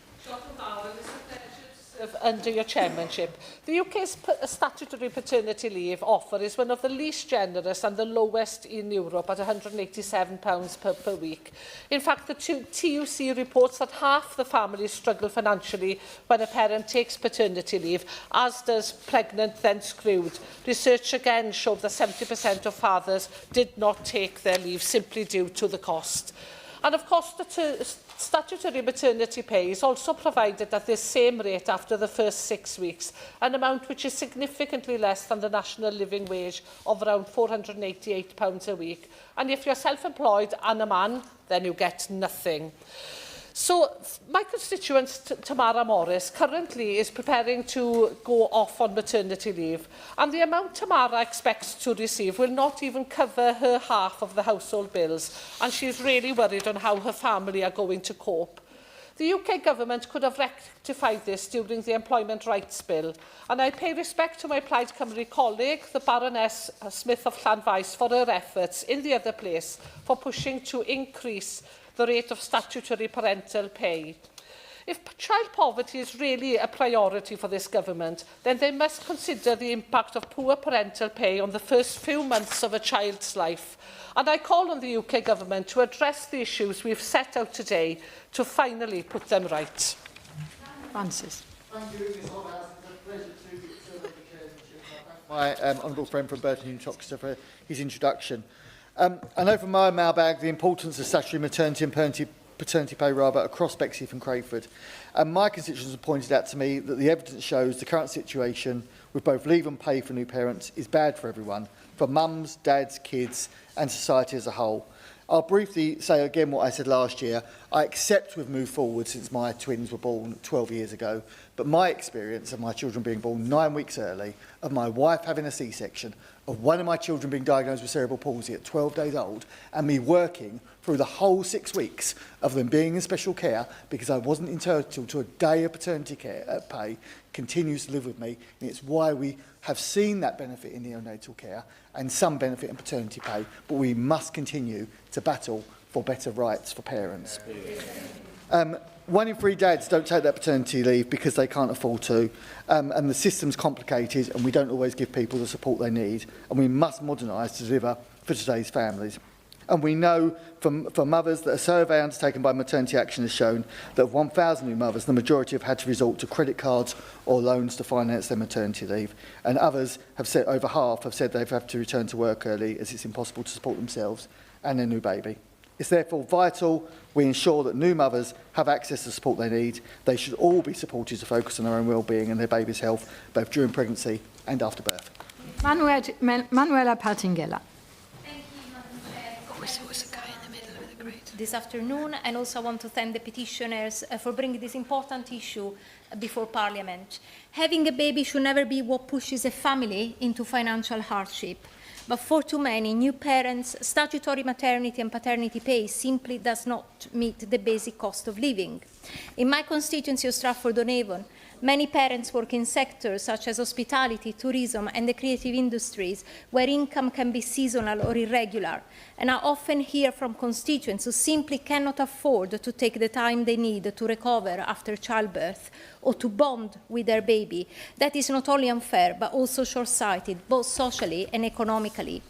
Speaker 5: Under your chairmanship, the UK's statutory paternity leave offer is one of the least generous and the lowest in Europe at £187 per week. In fact, the TUC reports that half the families struggle financially when a parent takes paternity leave, as does pregnant then screwed. Research again showed that 70% of fathers did not take their leave simply due to the cost. And of course, the statutory maternity pay is also provided at the same rate after the first 6 weeks, an amount which is significantly less than the national living wage of around £488 a week. And if you're self-employed and a man, then you get nothing. So my constituent Tamara Morris currently is preparing to go off on maternity leave, and the amount Tamara expects to receive will not even cover her half of the household bills, and she's really worried on how her family are going to cope. The UK government could have rectified this during the Employment Rights Bill, and I pay respect to my Plaid Cymru colleague, the Baroness Smith of Llanfaes, for her efforts in the other place for pushing to increase the rate of statutory parental pay. If child poverty is really a priority for this government, then they must consider the impact of poor parental pay on the first few months of a child's life. And I call on the UK government to address the issues we've set out today to finally put them right.
Speaker 1: Francis.
Speaker 6: Thank you. It's a pleasure to serve on the chairmanship. My honourable friend from Burton and Choxter for his introduction. I know from my mailbag the importance of statutory maternity and paternity pay across Bexley and Crayford. And my constituents have pointed out to me that the evidence shows the current situation with both leave and pay for new parents is bad for everyone, for mums, dads, kids and society as a whole. I'll briefly say again what I said last year. I accept we've moved forward since my twins were born 12 years ago, but my experience of my children being born 9 weeks early, of my wife having a C-section, of one of my children being diagnosed with cerebral palsy at 12 days old, and me working through the whole 6 weeks of them being in special care because I wasn't entitled to a day of paternity care pay, continues to live with me, and it's why we have seen that benefit in neonatal care and some benefit in paternity pay, but we must continue to battle for better rights for parents. 1 in 3 dads don't take that paternity leave because they can't afford to, and the system's complicated and we don't always give people the support they need, and we must modernise to deliver for today's families. And we know from mothers that a survey undertaken by Maternity Action has shown that of 1,000 new mothers, the majority have had to resort to credit cards or loans to finance their maternity leave. And others have said, over half have said they've had to return to work early as it's impossible to support themselves and their new baby. It's therefore vital we ensure that new mothers have access to support they need. They should all be supported to focus on their own well-being and their baby's health, both during pregnancy and after birth.
Speaker 1: Manuela Partingella.
Speaker 23: This afternoon, and also I want to thank the petitioners for bringing this important issue before Parliament. Having a baby should never be what pushes a family into financial hardship. But for too many new parents, statutory maternity and paternity pay simply does not meet the basic cost of living. In my constituency of Stratford-on-Avon, many parents work in sectors such as hospitality, tourism and the creative industries where income can be seasonal or irregular. And I often hear from constituents who simply cannot afford to take the time they need to recover after childbirth or to bond with their baby. That is not only unfair, but also short-sighted, both socially and economically.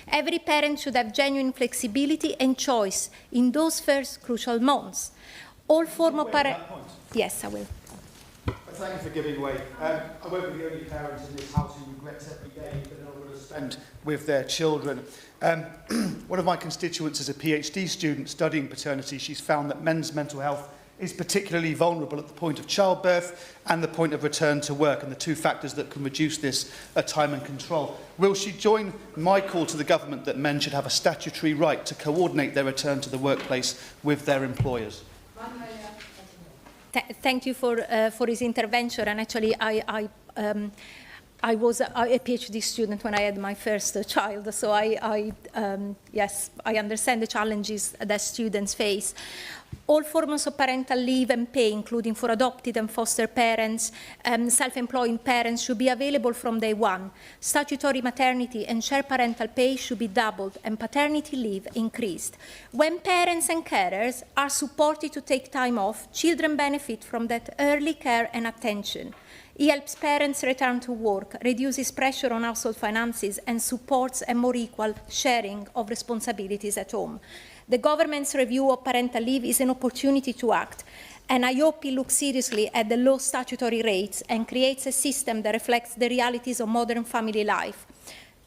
Speaker 23: Every parent should have genuine flexibility and choice in those first crucial months. All form of Yes, I will.
Speaker 6: Thank you for giving way. I won't be the only parent in this house who regrets every day that they're not going to spend with their children. One of my constituents is a PhD student studying paternity. She's found that men's mental health is particularly vulnerable at the point of childbirth and the point of return to work, and the two factors that can reduce this are time and control. Will she join my call to the government that men should have a statutory right to coordinate their return to the workplace with their employers?
Speaker 23: Thank you for his intervention. And actually, I was a PhD student when I had my first child, so yes, I understand the challenges that students face. All forms of parental leave and pay, including for adopted and foster parents, self-employed parents, should be available from day one. Statutory maternity and shared parental pay should be doubled and paternity leave increased. When parents and carers are supported to take time off, children benefit from that early care and attention. It helps parents return to work, reduces pressure on household finances, and supports a more equal sharing of responsibilities at home. The government's review of parental leave is an opportunity to act, and I hope it looks seriously at the low statutory rates and creates a system that reflects the realities of modern family life.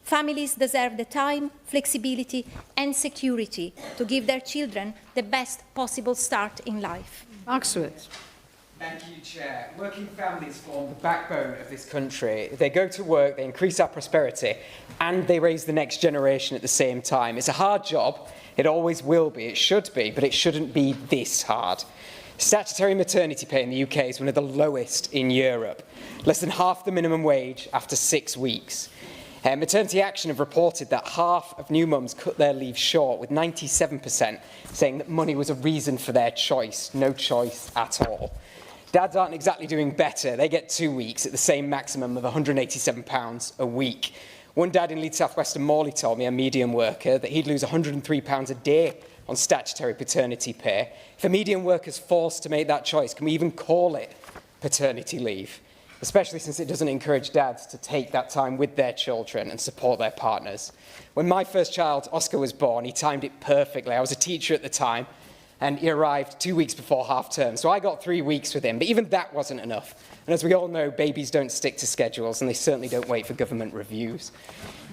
Speaker 23: Families deserve the time, flexibility, and security to give their children the best possible start in life.
Speaker 1: Mark Stewart.
Speaker 4: Thank you, Chair. Working families form the backbone of this country. They go to work, they increase our prosperity, and they raise the next generation at the same time. It's a hard job. It always will be. It should be, but it shouldn't be this hard. Statutory maternity pay in the UK is one of the lowest in Europe. Less than half the minimum wage after 6 weeks. Maternity Action have reported that half of new mums cut their leave short, with 97% saying that money was a reason for their choice. No choice at all. Dads aren't exactly doing better. They get 2 weeks at the same maximum of £187 a week. One dad in Leeds South Western Morley told me, a medium worker, that he'd lose £103 a day on statutory paternity pay. If a medium worker is forced to make that choice, can we even call it paternity leave? Especially since it doesn't encourage dads to take that time with their children and support their partners. When my first child, Oscar, was born, he timed it perfectly. I was a teacher at the time, and he arrived 2 weeks before half term, so I got 3 weeks with him, but even that wasn't enough. And as we all know, babies don't stick to schedules, and they certainly don't wait for government reviews.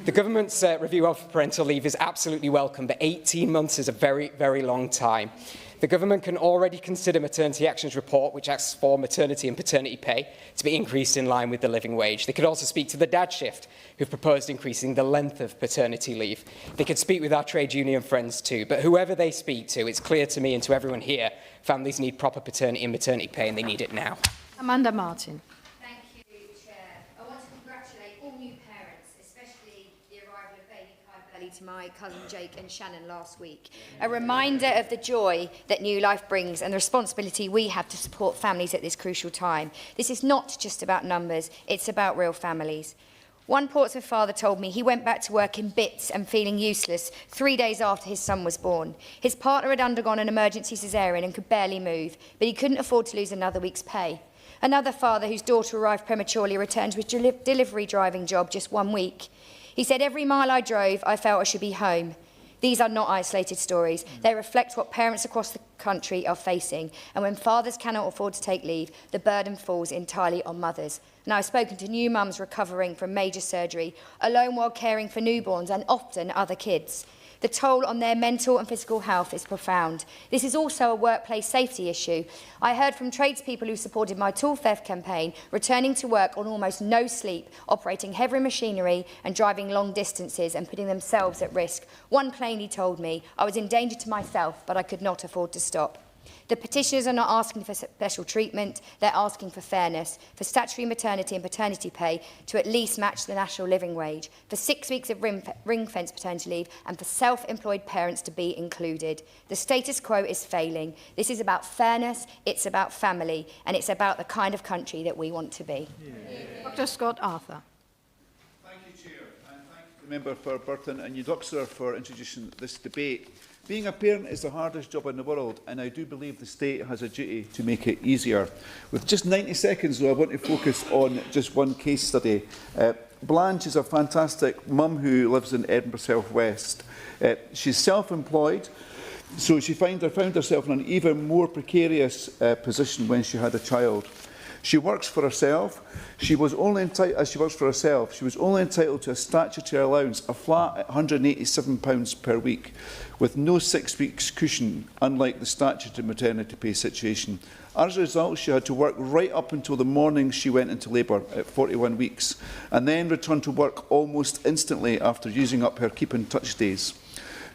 Speaker 4: The government's review of parental leave is absolutely welcome, but 18 months is a very, very long time. The government can already consider Maternity Action's report, which asks for maternity and paternity pay to be increased in line with the living wage. They could also speak to the Dad Shift, who've proposed increasing the length of paternity leave. They could speak with our trade union friends too, but whoever they speak to, it's clear to me and to everyone here, families need proper paternity and maternity pay, and they need it now.
Speaker 1: Amanda Martin.
Speaker 7: Thank you, Chair. I want to congratulate all new parents, especially the arrival of baby Kai Belly to my cousin Jake and Shannon last week. A reminder of the joy that new life brings and the responsibility we have to support families at this crucial time. This is not just about numbers, it's about real families. One Portsmouth father told me he went back to work in bits and feeling useless 3 days after his son was born. His partner had undergone an emergency caesarean and could barely move, but he couldn't afford to lose another week's pay. Another father whose daughter arrived prematurely returned to his delivery driving job just 1 week. He said, "Every mile I drove, I felt I should be home." These are not isolated stories. They reflect what parents across the country are facing. And when fathers cannot afford to take leave, the burden falls entirely on mothers. And I've spoken to new mums recovering from major surgery, alone while caring for newborns and often other kids. The toll on their mental and physical health is profound. This is also a workplace safety issue. I heard from tradespeople who supported my tool theft campaign, returning to work on almost no sleep, operating heavy machinery and driving long distances and putting themselves at risk. One plainly told me, "I was in danger to myself, but I could not afford to stop." The petitioners are not asking for special treatment, they're asking for fairness, for statutory maternity and paternity pay to at least match the national living wage, for 6 weeks of ring-fence paternity leave, and for self-employed parents to be included. The status quo is failing. This is about fairness, it's about family, and it's about the kind of country that we want to be.
Speaker 1: Dr. Scott Arthur.
Speaker 8: Thank you, Chair, and thank you to the member for Burton and you, Doctor, for introducing this debate. Being a parent is the hardest job in the world, and I do believe the state has a duty to make it easier. With just 90 seconds, though, I want to focus on just one case study. Blanche is a fantastic mum who lives in Edinburgh South West. She's self-employed. So she found herself in an even more precarious position when she had a child. She works for herself. She was only entitled to a statutory allowance, a flat £187 per week, with no 6 weeks cushion, unlike the statutory maternity pay situation. As a result, she had to work right up until the morning she went into labour at 41 weeks, and then return to work almost instantly after using up her keep in touch days.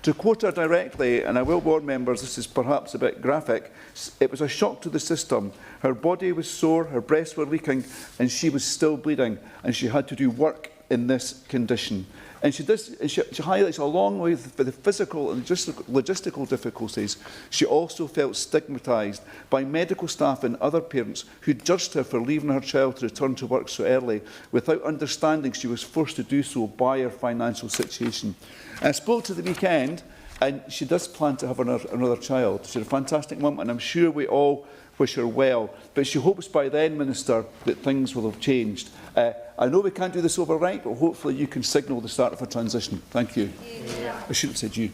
Speaker 8: To quote her directly, and I will warn members, this is perhaps a bit graphic, it was a shock to the system. Her body was sore, her breasts were leaking, and she was still bleeding, and she had to do work in this condition. And she highlights, along with the physical and logistical difficulties, she also felt stigmatised by medical staff and other parents who judged her for leaving her child to return to work so early, without understanding she was forced to do so by her financial situation. I spoke to the weekend, and she does plan to have another child. She's a fantastic mum, and I'm sure we all wish her well. But she hopes by then, Minister, that things will have changed. I know we can't do this overnight, but hopefully you can signal the start of a transition. Thank you. I shouldn't have said you.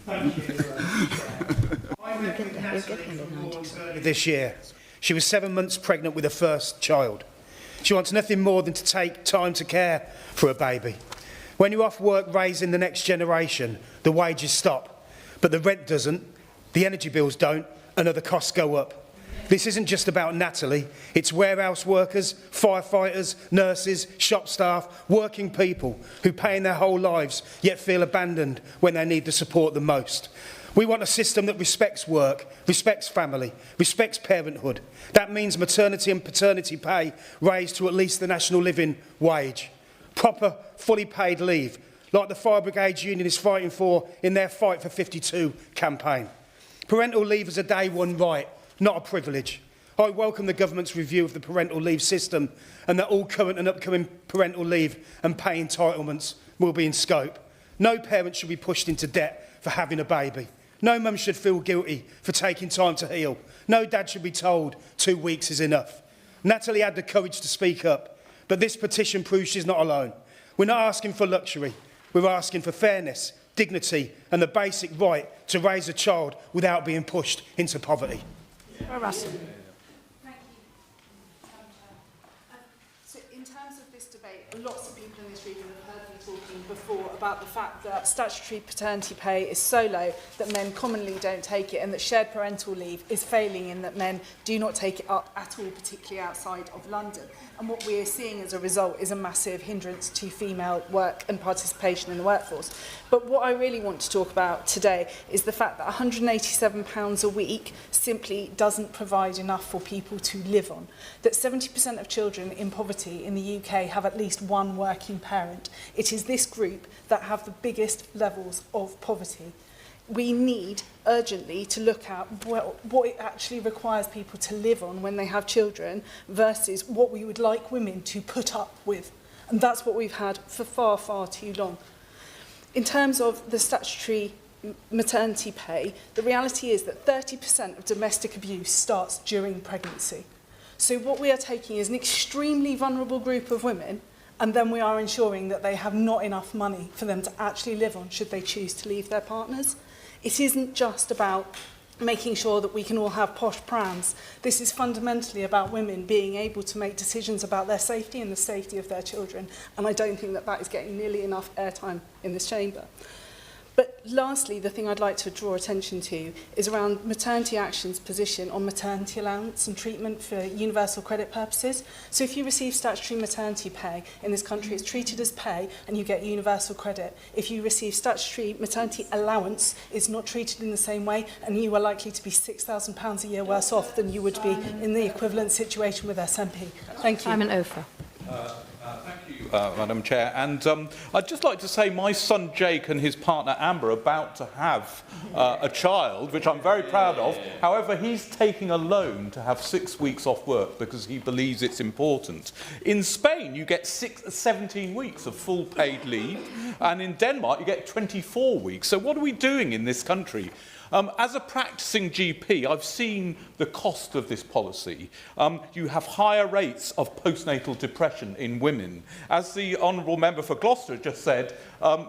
Speaker 9: This year, she was 7 months pregnant with her first child. She wants nothing more than to take time to care for a baby. When you're off work raising the next generation, the wages stop, but the rent doesn't, the energy bills don't, and other costs go up. This isn't just about Natalie, it's warehouse workers, firefighters, nurses, shop staff, working people who pay in their whole lives yet feel abandoned when they need the support the most. We want a system that respects work, respects family, respects parenthood. That means maternity and paternity pay raised to at least the national living wage. Proper, fully paid leave, like the Fire Brigade Union is fighting for in their Fight for 52 campaign. Parental leave is a day one right, not a privilege. I welcome the government's review of the parental leave system and that all current and upcoming parental leave and pay entitlements will be in scope. No parent should be pushed into debt for having a baby. No mum should feel guilty for taking time to heal. No dad should be told 2 weeks is enough. Natalie had the courage to speak up, but this petition proves she's not alone. We're not asking for luxury. We're asking for fairness, dignity and the basic right to raise a child without being pushed into poverty.
Speaker 14: Russell. Thank you. So in terms of this debate, lots of people in this region have heard me talking before about the fact that statutory paternity pay is so low that men commonly don't take it, and that shared parental leave is failing in that men do not take it up at all, particularly outside of London. And what we are seeing as a result is a massive hindrance to female work and participation in the workforce. But what I really want to talk about today is the fact that £187 a week simply doesn't provide enough for people to live on. That 70% of children in poverty in the UK have at least one working parent. It is this group that have the biggest levels of poverty. We need urgently to look at what it actually requires people to live on when they have children versus what we would like women to put up with. And that's what we've had for far, far too long. In terms of the statutory maternity pay, the reality is that 30% of domestic abuse starts during pregnancy. So what we are taking is an extremely vulnerable group of women, and then we are ensuring that they have not enough money for them to actually live on should they choose to leave their partners. It isn't just about making sure that we can all have posh prams. This is fundamentally about women being able to make decisions about their safety and the safety of their children, and I don't think that that is getting nearly enough airtime in this chamber. But lastly, the thing I'd like to draw attention to is around Maternity Action's position on maternity allowance and treatment for universal credit purposes. So if you receive statutory maternity pay in this country, it's treated as pay and you get universal credit. If you receive statutory maternity allowance, it's not treated in the same way, and you are likely to be £6,000 a year worse off than you would be in the equivalent situation with SMP. Thank you.
Speaker 1: Simon Ofer.
Speaker 10: Thank you, Madam Chair. And I'd just like to say my son Jake and his partner Amber are about to have a child, which I'm very proud of. However, he's taking a loan to have 6 weeks off work because he believes it's important. In Spain, you get 17 weeks of full paid leave, and in Denmark, you get 24 weeks. So what are we doing in this country? As a practising GP, I've seen the cost of this policy. You have higher rates of postnatal depression in women. As the Honourable Member for Gloucester just said,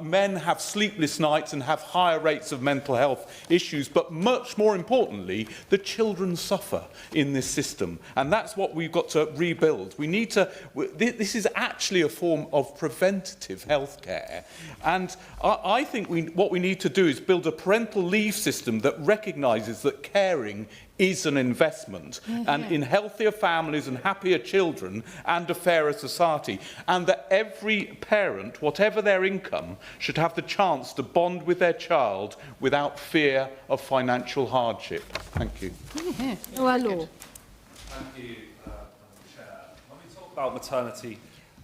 Speaker 10: men have sleepless nights and have higher rates of mental health issues, but much more importantly, the children suffer in this system. And that's what we've got to rebuild. We need to, this is actually a form of preventative health care. And I think what we need to do is build a parental leave system that recognises that caring is an investment and in healthier families and happier children and a fairer society, and that every parent, whatever their income, should have the chance to bond with their child without fear of financial hardship. Thank you.
Speaker 1: Yeah. Well,
Speaker 11: Thank you, Chair. When we talk about maternity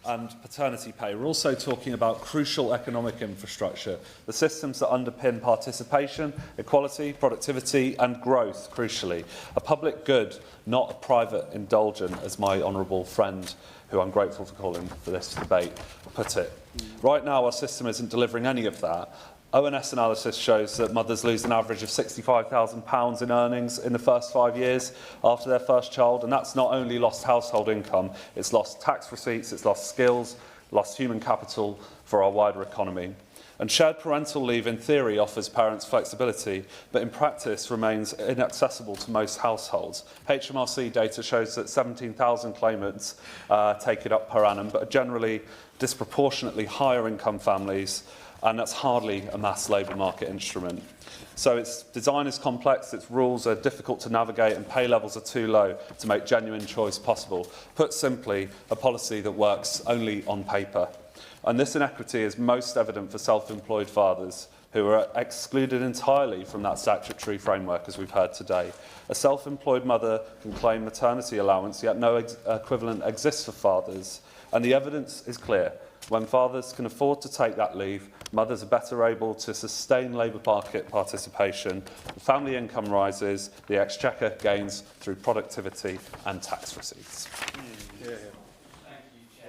Speaker 11: and paternity pay, we're also talking about crucial economic infrastructure, the systems that underpin participation, equality, productivity and growth, crucially. A public good, not a private indulgence, as my honourable friend, who I'm grateful for calling for this debate, put it. Right now, our system isn't delivering any of that. ONS analysis shows that mothers lose an average of £65,000 in earnings in the first 5 years after their first child, and that's not only lost household income, it's lost tax receipts, it's lost skills, lost human capital for our wider economy. And shared parental leave in theory offers parents flexibility, but in practice remains inaccessible to most households. HMRC data shows that 17,000 claimants take it up per annum, but are generally disproportionately higher income families, and that's hardly a mass labour market instrument. So its design is complex, its rules are difficult to navigate, and pay levels are too low to make genuine choice possible. Put simply, a policy that works only on paper. And this inequity is most evident for self-employed fathers, who are excluded entirely from that statutory framework, as we've heard today. A self-employed mother can claim maternity allowance, yet no equivalent exists for fathers. And the evidence is clear. When fathers can afford to take that leave, mothers are better able to sustain labour market participation, the family income rises, the exchequer gains through productivity and tax receipts.
Speaker 12: Thank you, Chair.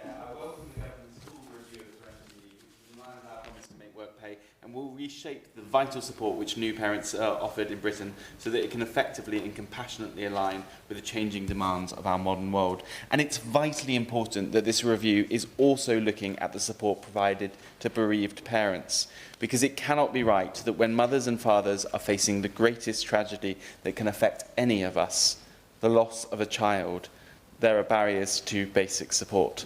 Speaker 12: I welcome the government's full review of parental leave, which is in line with our promise to make work pay and will reshape the vital support which new parents are offered in Britain so that it can effectively and compassionately align with the changing demands of our modern world. And it's vitally important that this review is also looking at the support provided to bereaved parents, because it cannot be right that when mothers and fathers are facing the greatest tragedy that can affect any of us, the loss of a child, there are barriers to basic support.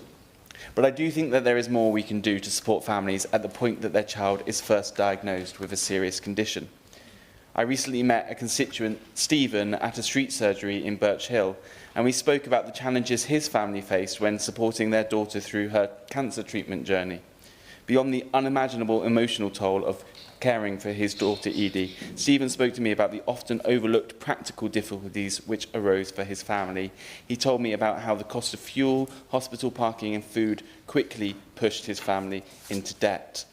Speaker 12: But I do think that there is more we can do to support families at the point that their child is first diagnosed with a serious condition. I recently met a constituent, Stephen, at a street surgery in Birch Hill, and we spoke about the challenges his family faced when supporting their daughter through her cancer treatment journey. Beyond the unimaginable emotional toll of caring for his daughter Edie, Stephen spoke to me about the often overlooked practical difficulties which arose for his family. He told me about how the cost of fuel, hospital parking and food quickly pushed his family into debt.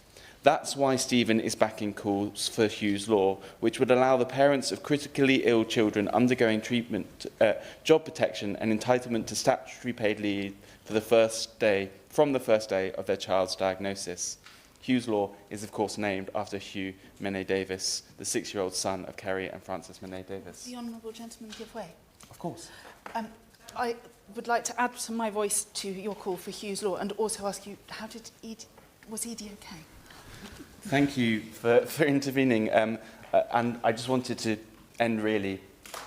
Speaker 12: That's why Stephen is backing calls for Hughes Law, which would allow the parents of critically ill children undergoing treatment, job protection and entitlement to statutory paid leave for from the first day of their child's diagnosis. Hughes Law is, of course, named after Hugh Mene-Davis, the 6-year-old son of Kerry and Francis Mene-Davis.
Speaker 13: The honourable gentleman give way.
Speaker 10: Of course.
Speaker 13: I would like to add my voice to your call for Hughes Law and also ask you, was Edie okay?
Speaker 12: Thank you for intervening. And I just wanted to end really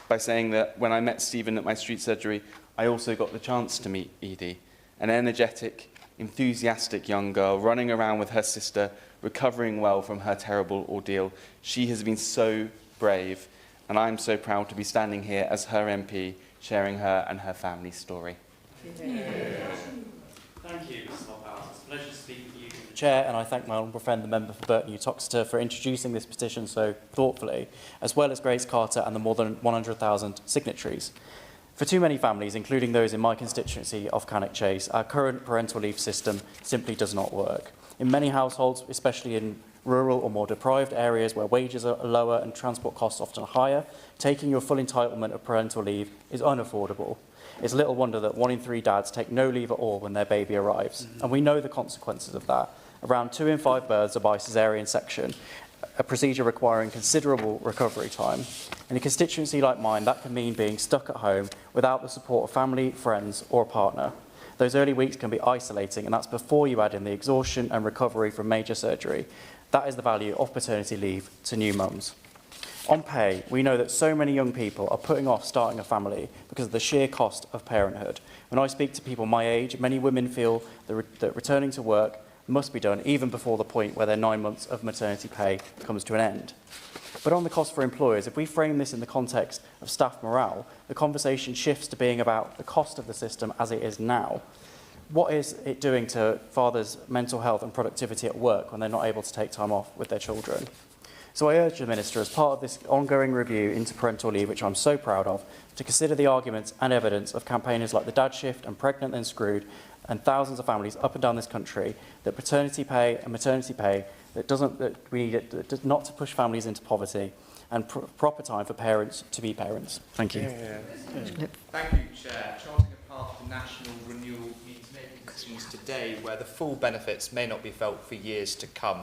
Speaker 12: by saying that when I met Stephen at my street surgery, I also got the chance to meet Edie, an energetic, enthusiastic young girl running around with her sister, recovering well from her terrible ordeal. She has been so brave, and I'm so proud to be standing here as her MP, sharing her and her family's story.
Speaker 24: Thank you, Mr. Lockhart. It's a pleasure to speak with you, Chair, and I thank my honourable friend, the member for Burton Uttoxeter, for introducing this petition so thoughtfully, as well as Grace Carter and the more than 100,000 signatories. For too many families, including those in my constituency of Cannock Chase, our current parental leave system simply does not work. In many households, especially in rural or more deprived areas where wages are lower and transport costs often higher, taking your full entitlement of parental leave is unaffordable. It's little wonder that 1 in 3 dads take no leave at all when their baby arrives. And we know the consequences of that. Around 2 in 5 births are by caesarean section, a procedure requiring considerable recovery time. In a constituency like mine, that can mean being stuck at home without the support of family, friends or a partner. Those early weeks can be isolating, and that's before you add in the exhaustion and recovery from major surgery. That is the value of paternity leave to new mums. On pay, we know that so many young people are putting off starting a family because of the sheer cost of parenthood. When I speak to people my age, many women feel that returning to work must be done even before the point where their 9 months of maternity pay comes to an end. But on the cost for employers, if we frame this in the context of staff morale, the conversation shifts to being about the cost of the system as it is now. What is it doing to fathers' mental health and productivity at work when they're not able to take time off with their children? So I urge the Minister, as part of this ongoing review into parental leave, which I'm so proud of, to consider the arguments and evidence of campaigners like the Dad Shift and Pregnant Then Screwed and thousands of families up and down this country that paternity pay and maternity pay that not to push families into poverty and proper time for parents to be parents. Thank you.
Speaker 2: Thank you, Chair. Charting a path to national renewal means making decisions today where the full benefits may not be felt for years to come.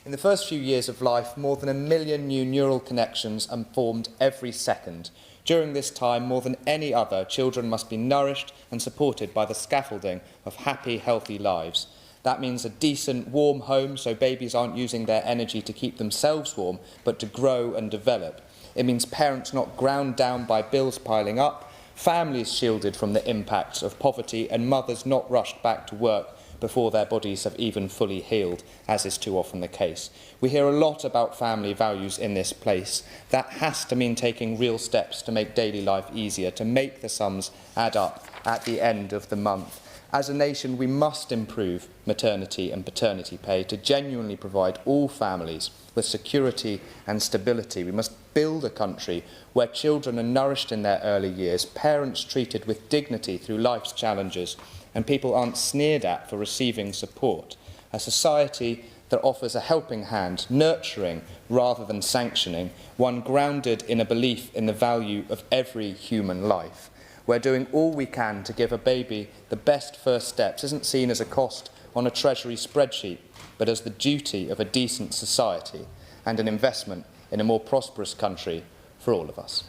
Speaker 2: In the first few years of life, more than 1 million new neural connections are formed every second. During this time, more than any other, children must be nourished and supported by the scaffolding of happy, healthy lives. That means a decent, warm home so babies aren't using their energy to keep themselves warm, but to grow and develop. It means parents not ground down by bills piling up, families shielded from the impacts of poverty, and mothers not rushed back to work before their bodies have even fully healed, as is too often the case. We hear a lot about family values in this place. That has to mean taking real steps to make daily life easier, to make the sums add up at the end of the month. As a nation, we must improve maternity and paternity pay to genuinely provide all families with security and stability. We must build a country where children are nourished in their early years, parents treated with dignity through life's challenges, and people aren't sneered at for receiving support. A society that offers a helping hand, nurturing rather than sanctioning, one grounded in a belief in the value of every human life. Where doing all we can to give a baby the best first steps isn't seen as a cost on a Treasury spreadsheet, but as the duty of a decent society and an investment in a more prosperous country for all of us.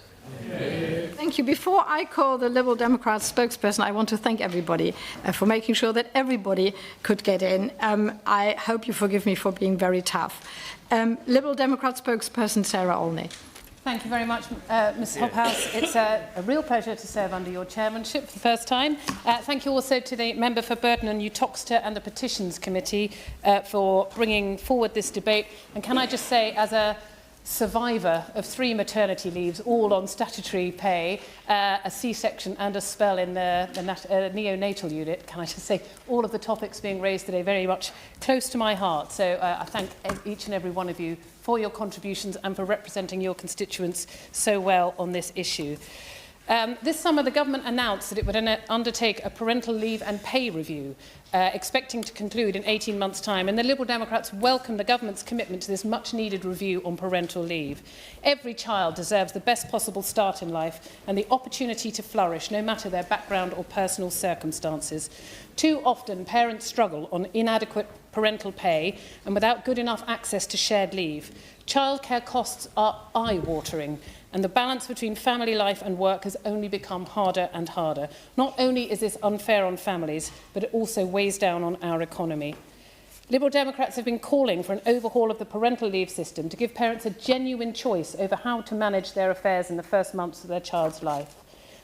Speaker 1: Thank you. Before I call the Liberal Democrat spokesperson, I want to thank everybody for making sure that everybody could get in. I hope you forgive me for being very tough. Liberal Democrat spokesperson Sarah Olney.
Speaker 21: Thank you very much, Ms Hobhouse. It's a real pleasure to serve under your chairmanship for the first time. Thank you also to the member for Burton and Uttoxeter and the Petitions Committee for bringing forward this debate. And can I just say, as a survivor of 3 maternity leaves, all on statutory pay, a C-section and a spell in the neonatal unit, can I just say all of the topics being raised today very much close to my heart. So I thank each and every one of you for your contributions and for representing your constituents so well on this issue. This summer, the government announced that it would undertake a parental leave and pay review, expecting to conclude in 18 months' time. And the Liberal Democrats welcome the government's commitment to this much-needed review on parental leave. Every child deserves the best possible start in life and the opportunity to flourish, no matter their background or personal circumstances. Too often, parents struggle on inadequate parental pay and without good enough access to shared leave. Childcare costs are eye-watering, and the balance between family life and work has only become harder and harder. Not only is this unfair on families, but it also weighs down on our economy. Liberal Democrats have been calling for an overhaul of the parental leave system to give parents a genuine choice over how to manage their affairs in the first months of their child's life.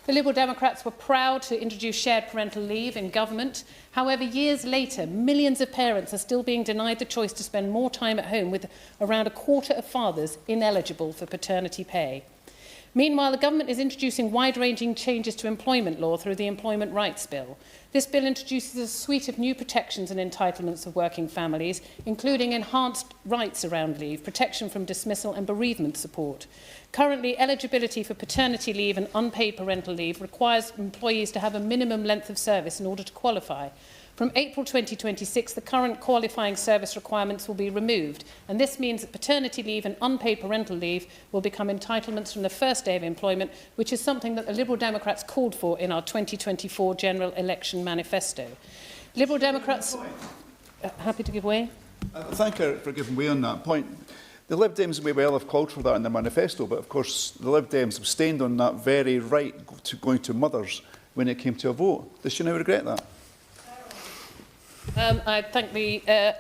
Speaker 21: The Liberal Democrats were proud to introduce shared parental leave in government. However, years later, millions of parents are still being denied the choice to spend more time at home, with around a quarter of fathers ineligible for paternity pay. Meanwhile, the government is introducing wide-ranging changes to employment law through the Employment Rights Bill. This bill introduces a suite of new protections and entitlements of working families, including enhanced rights around leave, protection from dismissal and bereavement support. Currently, eligibility for paternity leave and unpaid parental leave requires employees to have a minimum length of service in order to qualify. From April 2026, the current qualifying service requirements will be removed, and this means that paternity leave and unpaid parental leave will become entitlements from the first day of employment, which is something that the Liberal Democrats called for in our 2024 general election manifesto. Liberal Democrats... happy to give way?
Speaker 8: Thank you for giving way on that point. The Lib Dems may well have called for that in their manifesto, but of course the Lib Dems abstained on that very right to going to mothers when it came to a vote. Does she now regret that?
Speaker 15: I thank the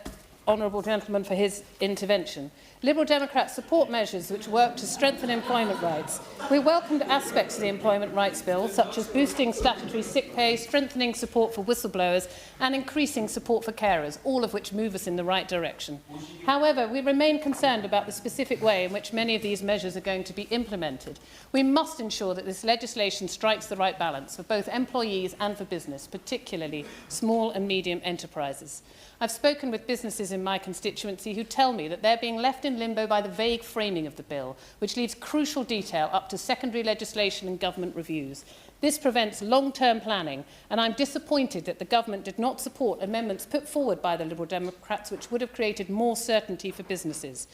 Speaker 15: honourable gentleman for his intervention. Liberal Democrats support measures which work to strengthen employment rights. We welcomed aspects of the Employment Rights Bill, such as boosting statutory sick pay, strengthening support for whistleblowers and increasing support for carers, all of which move us in the right direction. However, we remain concerned about the specific way in which many of these measures are going to be implemented. We must ensure that this legislation strikes the right balance for both employees and for business, particularly small and medium enterprises. I've spoken with businesses in my constituency who tell me that they're being left in limbo by the vague framing of the bill, which leaves crucial detail up to secondary legislation and government reviews. This prevents long-term planning, and I'm disappointed that the government did not support amendments put forward by the Liberal Democrats which would have created more certainty for businesses.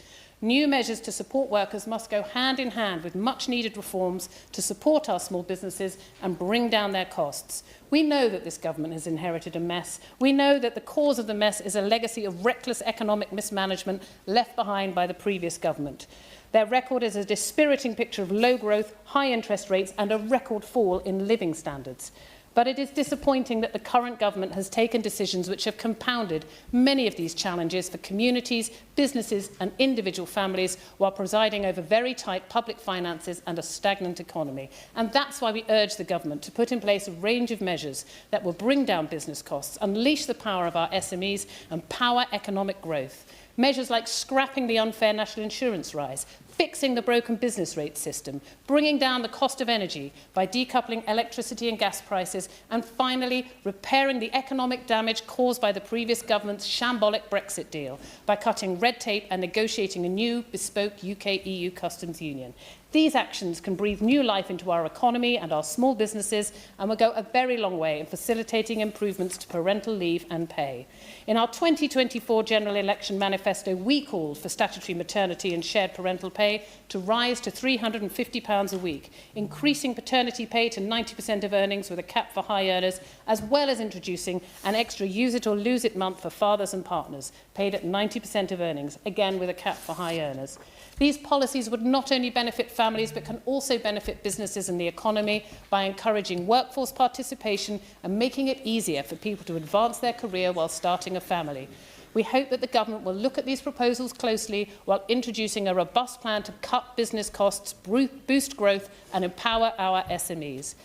Speaker 15: New measures to support workers must go hand in hand with much-needed reforms to support our small businesses and bring down their costs. We know that this government has inherited a mess. We know that the cause of the mess is a legacy of reckless economic mismanagement left behind by the previous government. Their record is a dispiriting picture of low growth, high interest rates and a record fall in living standards. But it is disappointing that the current government has taken decisions which have compounded many of these challenges for communities, businesses and individual families while presiding over very tight public finances and a stagnant economy. And that's why we urge the government to put in place a range of measures that will bring down business costs, unleash the power of our SMEs and power economic growth. Measures like scrapping the unfair national insurance rise, fixing the broken business rate system, bringing down the cost of energy by decoupling electricity and gas prices, and finally repairing the economic damage caused by the previous government's shambolic Brexit deal by cutting red tape and negotiating a new bespoke UK-EU customs union. These actions can breathe new life into our economy and our small businesses and will go a very long way in facilitating improvements to parental leave and pay. In our 2024 general election manifesto, we called for statutory maternity and shared parental pay to rise to £350 a week, increasing paternity pay to 90% of earnings with a cap for high earners, as well as introducing an extra use it or lose it month for fathers and partners, paid at 90% of earnings, again with a cap for high earners. These policies would not only benefit families but can also benefit businesses and the economy by encouraging workforce participation and making it easier for people to advance their career while starting a family. We hope that the government will look at these proposals closely while introducing a robust plan to cut business costs, boost growth and empower our SMEs.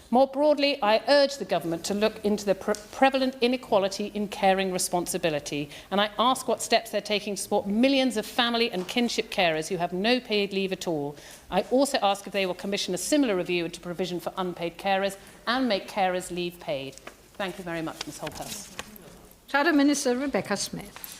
Speaker 15: More broadly, I urge the government to look into the prevalent inequality in caring responsibility, and I ask what steps they're taking to support millions of family and kinship carers who have no paid leave at all. I also ask if they will commission a similar review into provision for unpaid carers and make carers leave paid. Thank you very much, Ms Hobhouse.
Speaker 1: Shadow Minister Rebecca Smith.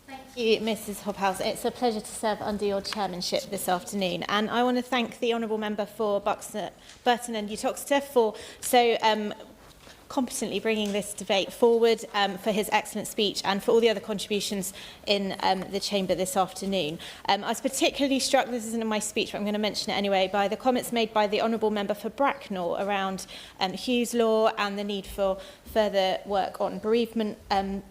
Speaker 16: Thank you, Mrs Hobhouse. It's a pleasure to serve under your chairmanship this afternoon. And I want to thank the Honourable Member for Burton and Uttoxeter for so competently bringing this debate forward, for his excellent speech and for all the other contributions in the chamber this afternoon. I was particularly struck, this isn't in my speech but I'm going to mention it anyway, by the comments made by the Honourable Member for Bracknell around Hughes law and the need for further work on bereavement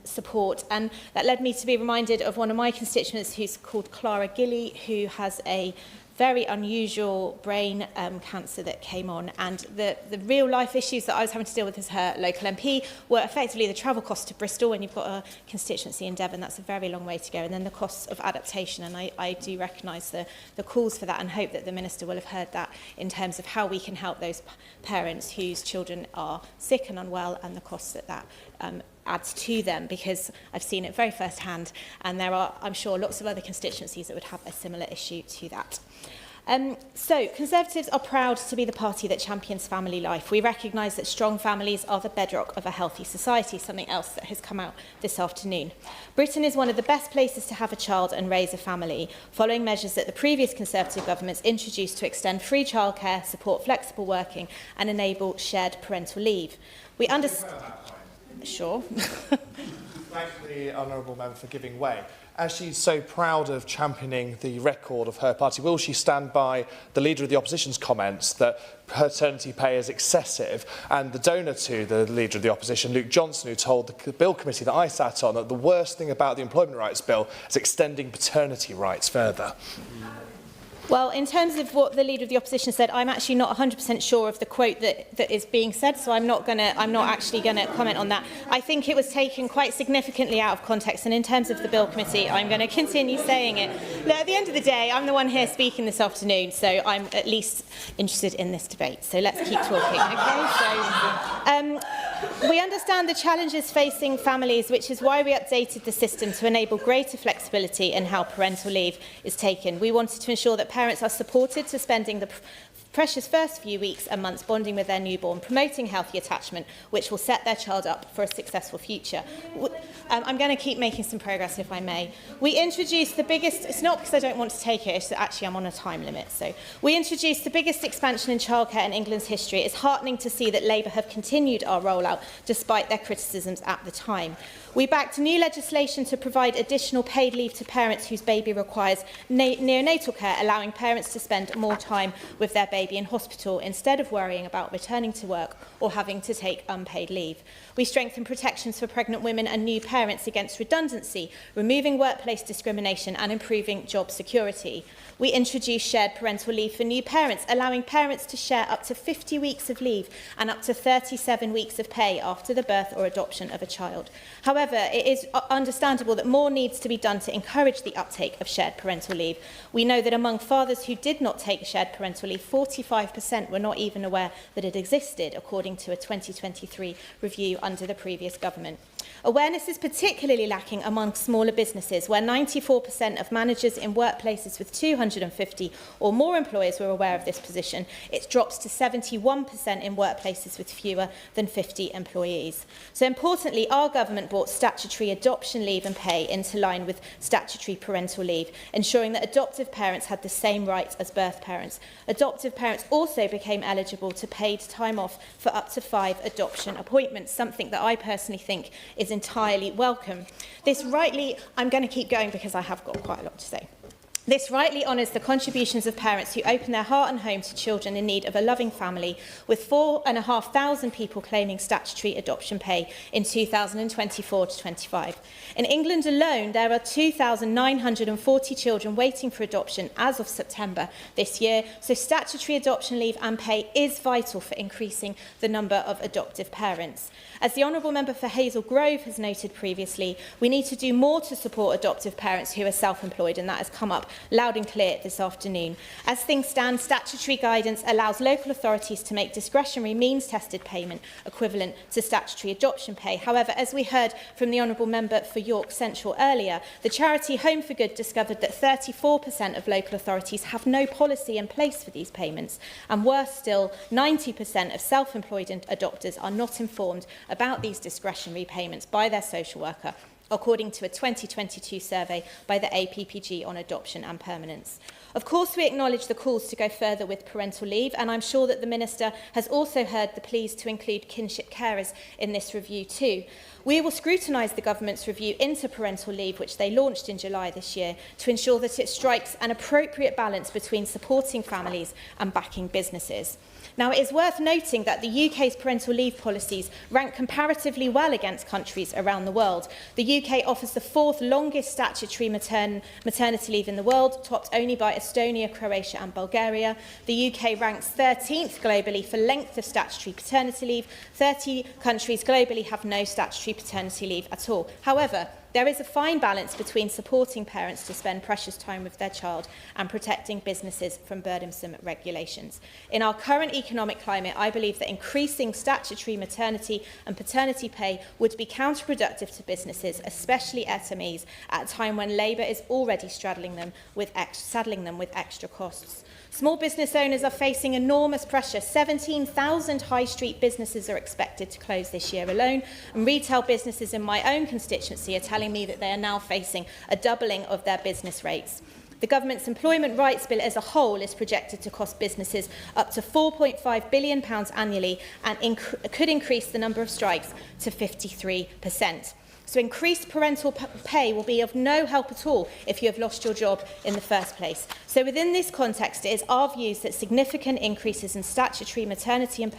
Speaker 16: support, and that led me to be reminded of one of my constituents who's called Clara Gilly, who has a very unusual brain cancer that came on, and the real life issues that I was having to deal with as her local MP were effectively the travel costs to Bristol. When you've got a constituency in Devon, that's a very long way to go, and then the costs of adaptation, and I do recognise the calls for that and hope that the Minister will have heard that in terms of how we can help those parents whose children are sick and unwell and the costs that adds to them, because I've seen it very first hand, and there are, I'm sure, lots of other constituencies that would have a similar issue to that. So, Conservatives are proud to be the party that champions family life. We recognise that strong families are the bedrock of a healthy society, something else that has come out this afternoon. Britain is one of the best places to have a child and raise a family, following measures that the previous Conservative governments introduced to extend free childcare, support flexible working and enable shared parental leave. We understand... Sure.
Speaker 22: thank the honourable member for giving way. As she's so proud of championing the record of her party, will she stand by the Leader of the Opposition's comments that paternity pay is excessive, and the donor to the Leader of the Opposition, Luke Johnson, who told the Bill Committee that I sat on that the worst thing about the Employment Rights Bill is extending paternity rights further?
Speaker 16: Well, in terms of what the Leader of the Opposition said, I'm actually not 100% sure of the quote that is being said, so I'm not actually going to comment on that. I think it was taken quite significantly out of context, and in terms of the Bill Committee, I'm going to continue saying it. Look, at the end of the day, I'm the one here speaking this afternoon, so I'm at least interested in this debate. So let's keep talking, okay? So, we understand the challenges facing families, which is why we updated the system to enable greater flexibility in how parental leave is taken. We wanted to ensure that parents are supported to spending the precious first few weeks and months bonding with their newborn, promoting healthy attachment, which will set their child up for a successful future. I'm going to keep making some progress, if I may. We introduced the biggest, it's not because I don't want to take it, it's that actually I'm on a time limit. So we introduced the biggest expansion in childcare in England's history. It's heartening to see that Labour have continued our rollout despite their criticisms at the time. We backed new legislation to provide additional paid leave to parents whose baby requires neonatal care, allowing parents to spend more time with their baby in hospital instead of worrying about returning to work or having to take unpaid leave. We strengthened protections for pregnant women and new parents against redundancy, removing workplace discrimination and improving job security. We introduced shared parental leave for new parents, allowing parents to share up to 50 weeks of leave and up to 37 weeks of pay after the birth or adoption of a child. However, it is understandable that more needs to be done to encourage the uptake of shared parental leave. We know that among fathers who did not take shared parental leave, 45% were not even aware that it existed, according to a 2023 review under the previous government. Awareness is particularly lacking among smaller businesses, where 94% of managers in workplaces with 250 or more employees were aware of this position. It drops to 71% in workplaces with fewer than 50 employees. So importantly, our government brought statutory adoption leave and pay into line with statutory parental leave, ensuring that adoptive parents had the same rights as birth parents. Adoptive parents also became eligible to paid time off for up to 5 adoption appointments, something that I personally think is entirely welcome. I'm going to keep going because I have got quite a lot to say. This rightly honours the contributions of parents who open their heart and home to children in need of a loving family, with 4,500 people claiming statutory adoption pay in 2024-25. In England alone, there are 2,940 children waiting for adoption as of September this year, so statutory adoption leave and pay is vital for increasing the number of adoptive parents. As the Honourable Member for Hazel Grove has noted previously, we need to do more to support adoptive parents who are self-employed, and that has come up loud and clear this afternoon. As things stand, statutory guidance allows local authorities to make discretionary means-tested payment equivalent to statutory adoption pay. However, as we heard from the Honourable Member for York Central earlier, the charity Home for Good discovered that 34% of local authorities have no policy in place for these payments, and worse still, 90% of self-employed adopters are not informed about these discretionary payments by their social worker, according to a 2022 survey by the APPG on adoption and permanence. Of course, we acknowledge the calls to go further with parental leave, and I'm sure that the Minister has also heard the pleas to include kinship carers in this review too. We will scrutinise the Government's review into parental leave, which they launched in July this year, to ensure that it strikes an appropriate balance between supporting families and backing businesses. Now, it is worth noting that the UK's parental leave policies rank comparatively well against countries around the world. The UK offers the 4th longest statutory maternity leave in the world, topped only by Estonia, Croatia and Bulgaria. The UK ranks 13th globally for length of statutory paternity leave. 30 countries globally have no statutory paternity leave at all. However, there is a fine balance between supporting parents to spend precious time with their child and protecting businesses from burdensome regulations. In our current economic climate, I believe that increasing statutory maternity and paternity pay would be counterproductive to businesses, especially SMEs, at a time when Labour is already saddling them with extra costs. Small business owners are facing enormous pressure. 17,000 high street businesses are expected to close this year alone, and retail businesses in my own constituency are telling me that they are now facing a doubling of their business rates. The Government's Employment Rights Bill as a whole is projected to cost businesses up to £4.5 billion annually and could increase the number of strikes to 53%. So increased parental pay will be of no help at all if you have lost your job in the first place. So within this context, it is our views that significant increases in statutory maternity and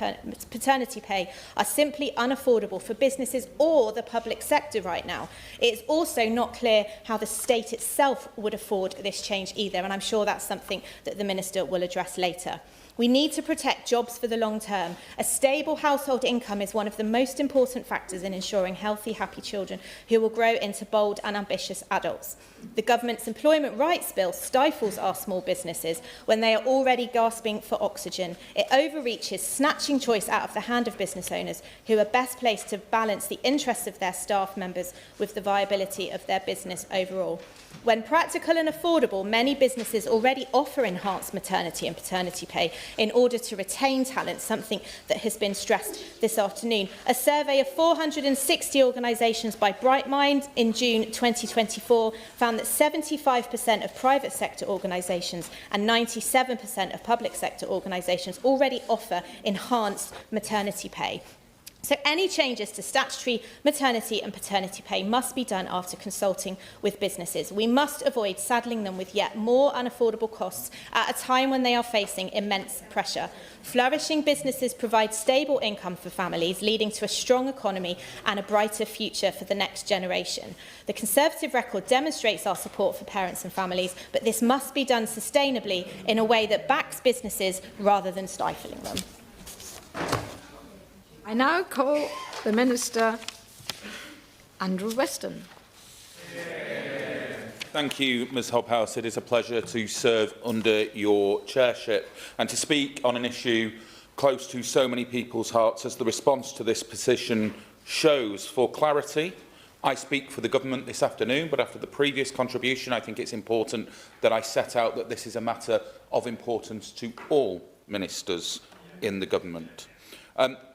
Speaker 16: paternity pay are simply unaffordable for businesses or the public sector right now. It is also not clear how the state itself would afford this change either, and I'm sure that's something that the Minister will address later. We need to protect jobs for the long term. A stable household income is one of the most important factors in ensuring healthy, happy children who will grow into bold and ambitious adults. The government's Employment Rights Bill stifles our small businesses when they are already gasping for oxygen. It overreaches, snatching choice out of the hand of business owners who are best placed to balance the interests of their staff members with the viability of their business overall. When practical and affordable, many businesses already offer enhanced maternity and paternity pay in order to retain talent, something that has been stressed this afternoon. A survey of 460 organisations by Brightmind in June 2024 found that 75% of private sector organisations and 97% of public sector organisations already offer enhanced maternity pay. So any changes to statutory maternity and paternity pay must be done after consulting with businesses. We must avoid saddling them with yet more unaffordable costs at a time when they are facing immense pressure. Flourishing businesses provide stable income for families, leading to a strong economy and a brighter future for the next generation. The Conservative record demonstrates our support for parents and families, but this must be done sustainably in a way that backs businesses rather than stifling them.
Speaker 1: I now call the Minister, Andrew Weston.
Speaker 10: Thank you, Ms Hobhouse. It is a pleasure to serve under your chairship and to speak on an issue close to so many people's hearts as the response to this petition shows. For clarity, I speak for the government this afternoon, but after the previous contribution, I think it's important that I set out that this is a matter of importance to all ministers in the government.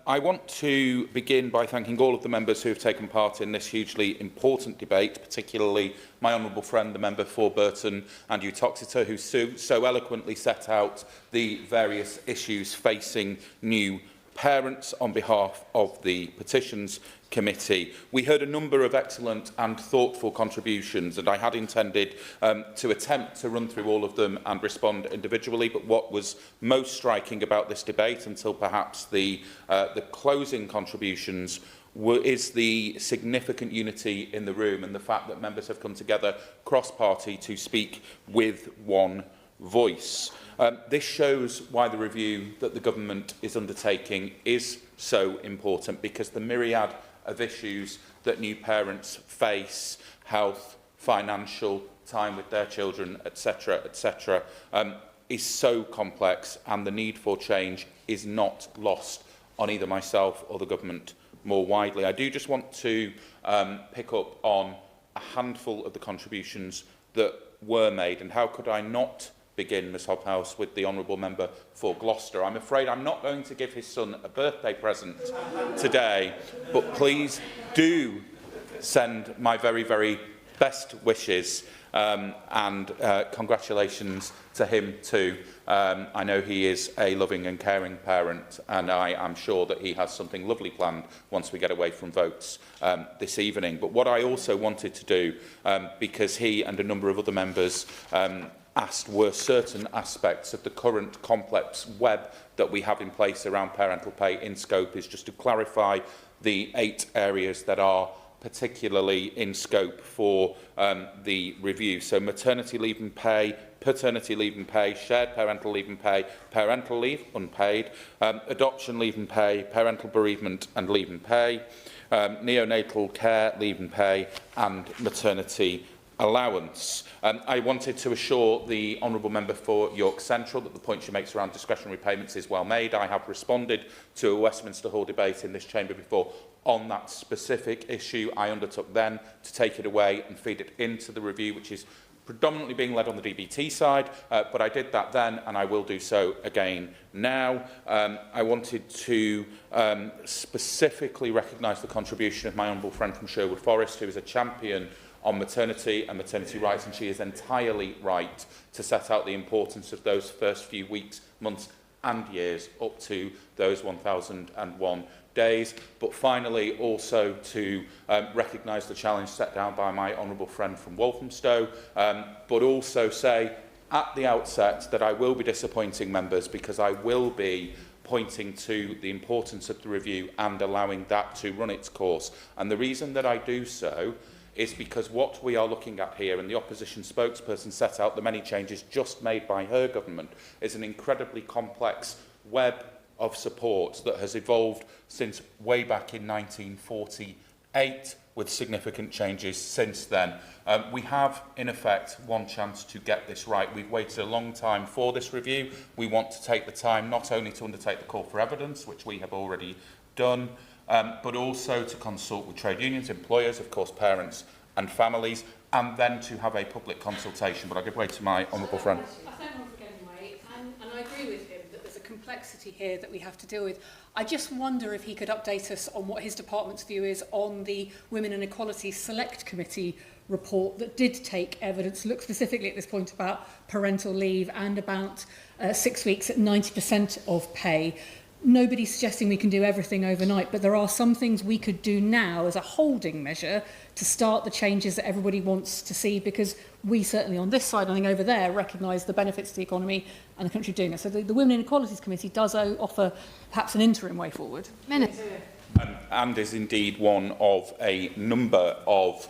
Speaker 10: I want to begin by thanking all of the members who have taken part in this hugely important debate, particularly my honourable friend, the member for Burton and Uttoxeter, who so eloquently set out the various issues facing new parents on behalf of the Petitions Committee. We heard a number of excellent and thoughtful contributions, and I had intended to attempt to run through all of them and respond individually, but what was most striking about this debate, until perhaps the closing contributions, is the significant unity in the room and the fact that members have come together cross-party to speak with one voice. This shows why the review that the government is undertaking is so important, because the myriad of issues that new parents face, health, financial, time with their children, etc., is so complex, and the need for change is not lost on either myself or the government more widely. I do just want to pick up on a handful of the contributions that were made, and how could I not begin, Ms Hobhouse, with the honourable member for Gloucester. I'm afraid I'm not going to give his son a birthday present today, but please do send my very, very best wishes and congratulations to him too. I know he is a loving and caring parent, and I am sure that he has something lovely planned once we get away from votes this evening. But what I also wanted to do, because he and a number of other members asked, were certain aspects of the current complex web that we have in place around parental pay in scope, is just to clarify the 8 areas that are particularly in scope for the review. So maternity leave and pay, paternity leave and pay, shared parental leave and pay, parental leave unpaid, adoption leave and pay, parental bereavement and leave and pay, neonatal care leave and pay, and maternity allowance. I wanted to assure the honourable member for York Central that the point she makes around discretionary payments is well made. I have responded to a Westminster Hall debate in this chamber before on that specific issue. I undertook then to take it away and feed it into the review, which is predominantly being led on the DBT side, but I did that then and I will do so again now. I wanted to specifically recognise the contribution of my honourable friend from Sherwood Forest, who is a champion on maternity and maternity rights, and she is entirely right to set out the importance of those first few weeks, months and years up to those 1,001 days. But finally, also to recognise the challenge set down by my honourable friend from Walthamstow, but also say at the outset that I will be disappointing members, because I will be pointing to the importance of the review and allowing that to run its course. And the reason that I do so is because what we are looking at here, and the opposition spokesperson set out the many changes just made by her government, is an incredibly complex web of support that has evolved since way back in 1948, with significant changes since then. We have, in effect, one chance to get this right. We've waited a long time for this review. We want to take the time not only to undertake the call for evidence, which we have already done, but also to consult with trade unions, employers, of course, parents and families, and then to have a public consultation. But I'll give way to my honourable friend.
Speaker 21: I thank him again, anyway, and I agree with him that there's a complexity here that we have to deal with. I just wonder if he could update us on what his department's view is on the Women and Equality Select Committee report that did take evidence, look specifically at this point about parental leave and about 6 weeks at 90% of pay. Nobody's suggesting we can do everything overnight, but there are some things we could do now as a holding measure to start the changes that everybody wants to see, because we certainly on this side, I think over there, recognise the benefits to the economy and the country doing it. So the Women and Equalities Committee does offer perhaps an interim way forward.
Speaker 10: And is indeed one of a number of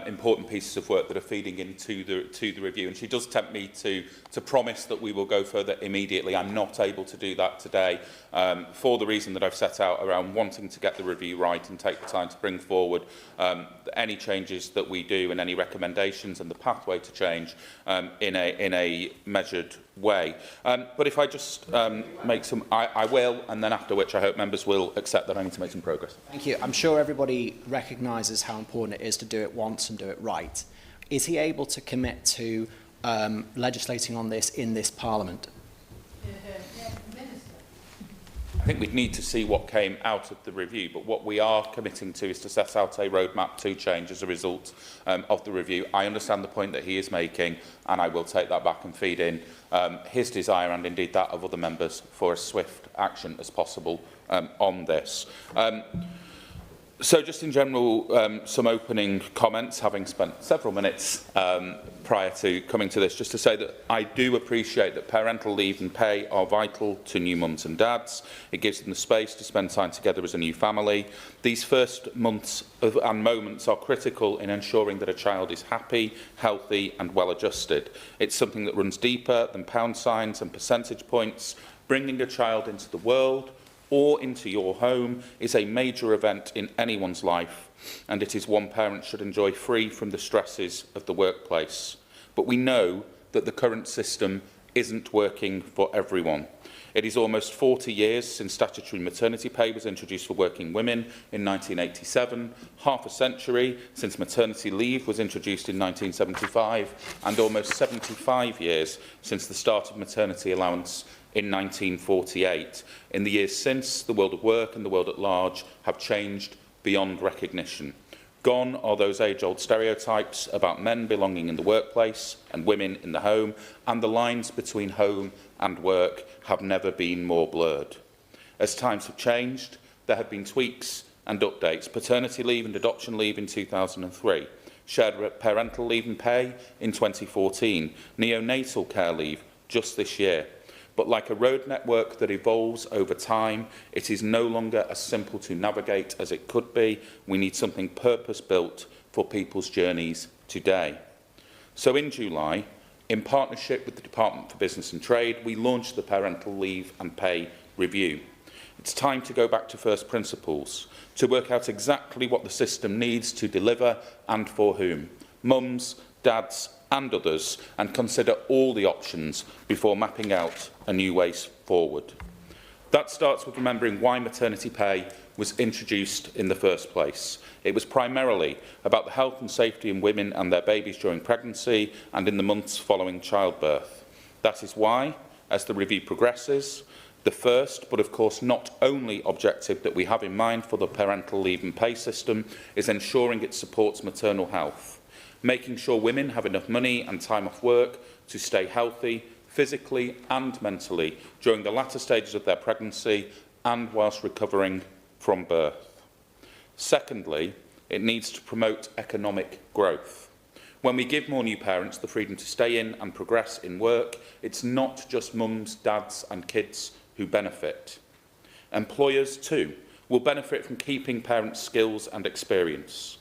Speaker 10: important pieces of work that are feeding into the review. And she does tempt me to promise that we will go further immediately. I'm not able to do that today for the reason that I've set out around wanting to get the review right and take the time to bring forward any changes that we do and any recommendations and the pathway to change in a measured way. But if I just make some, I will, and then after which I hope members will accept that I need to make some progress.
Speaker 17: Thank you. I'm sure everybody recognises how important it is to do it once and do it right. Is he able to commit to legislating on this in this Parliament?
Speaker 10: I think we'd need to see what came out of the review, but what we are committing to is to set out a roadmap to change as a result of the review. I understand the point that he is making, and I will take that back and feed in his desire and indeed that of other members for as swift action as possible on this. So just in general, some opening comments, having spent several minutes prior to coming to this, just to say that I do appreciate that parental leave and pay are vital to new mums and dads. It gives them the space to spend time together as a new family. These first months and moments are critical in ensuring that a child is happy, healthy and well adjusted. It's something that runs deeper than pound signs and percentage points. Bringing a child into the world or into your home is a major event in anyone's life, and it is one parent should enjoy free from the stresses of the workplace. But we know that the current system isn't working for everyone. It is almost 40 years since statutory maternity pay was introduced for working women in 1987, half a century since maternity leave was introduced in 1975, and almost 75 years since the start of maternity allowance in 1948. In the years since, the world of work and the world at large have changed beyond recognition. Gone are those age-old stereotypes about men belonging in the workplace and women in the home, and the lines between home and work have never been more blurred. As times have changed, there have been tweaks and updates. Paternity leave and adoption leave in 2003, shared parental leave and pay in 2014, neonatal care leave just this year. But like a road network that evolves over time, it is no longer as simple to navigate as it could be. We need something purpose-built for people's journeys today. So in July, in partnership with the Department for Business and Trade, we launched the Parental Leave and Pay Review. It's time to go back to first principles, to work out exactly what the system needs to deliver and for whom. Mums, dads, and others, and consider all the options before mapping out a new way forward. That starts with remembering why maternity pay was introduced in the first place. It was primarily about the health and safety of women and their babies during pregnancy and in the months following childbirth. That is why, as the review progresses, the first, but of course not only objective that we have in mind for the parental leave and pay system is ensuring it supports maternal health, making sure women have enough money and time off work to stay healthy, physically and mentally, during the latter stages of their pregnancy and whilst recovering from birth. Secondly, it needs to promote economic growth. When we give more new parents the freedom to stay in and progress in work, it's not just mums, dads and kids who benefit. Employers, too, will benefit from keeping parents' skills and experience.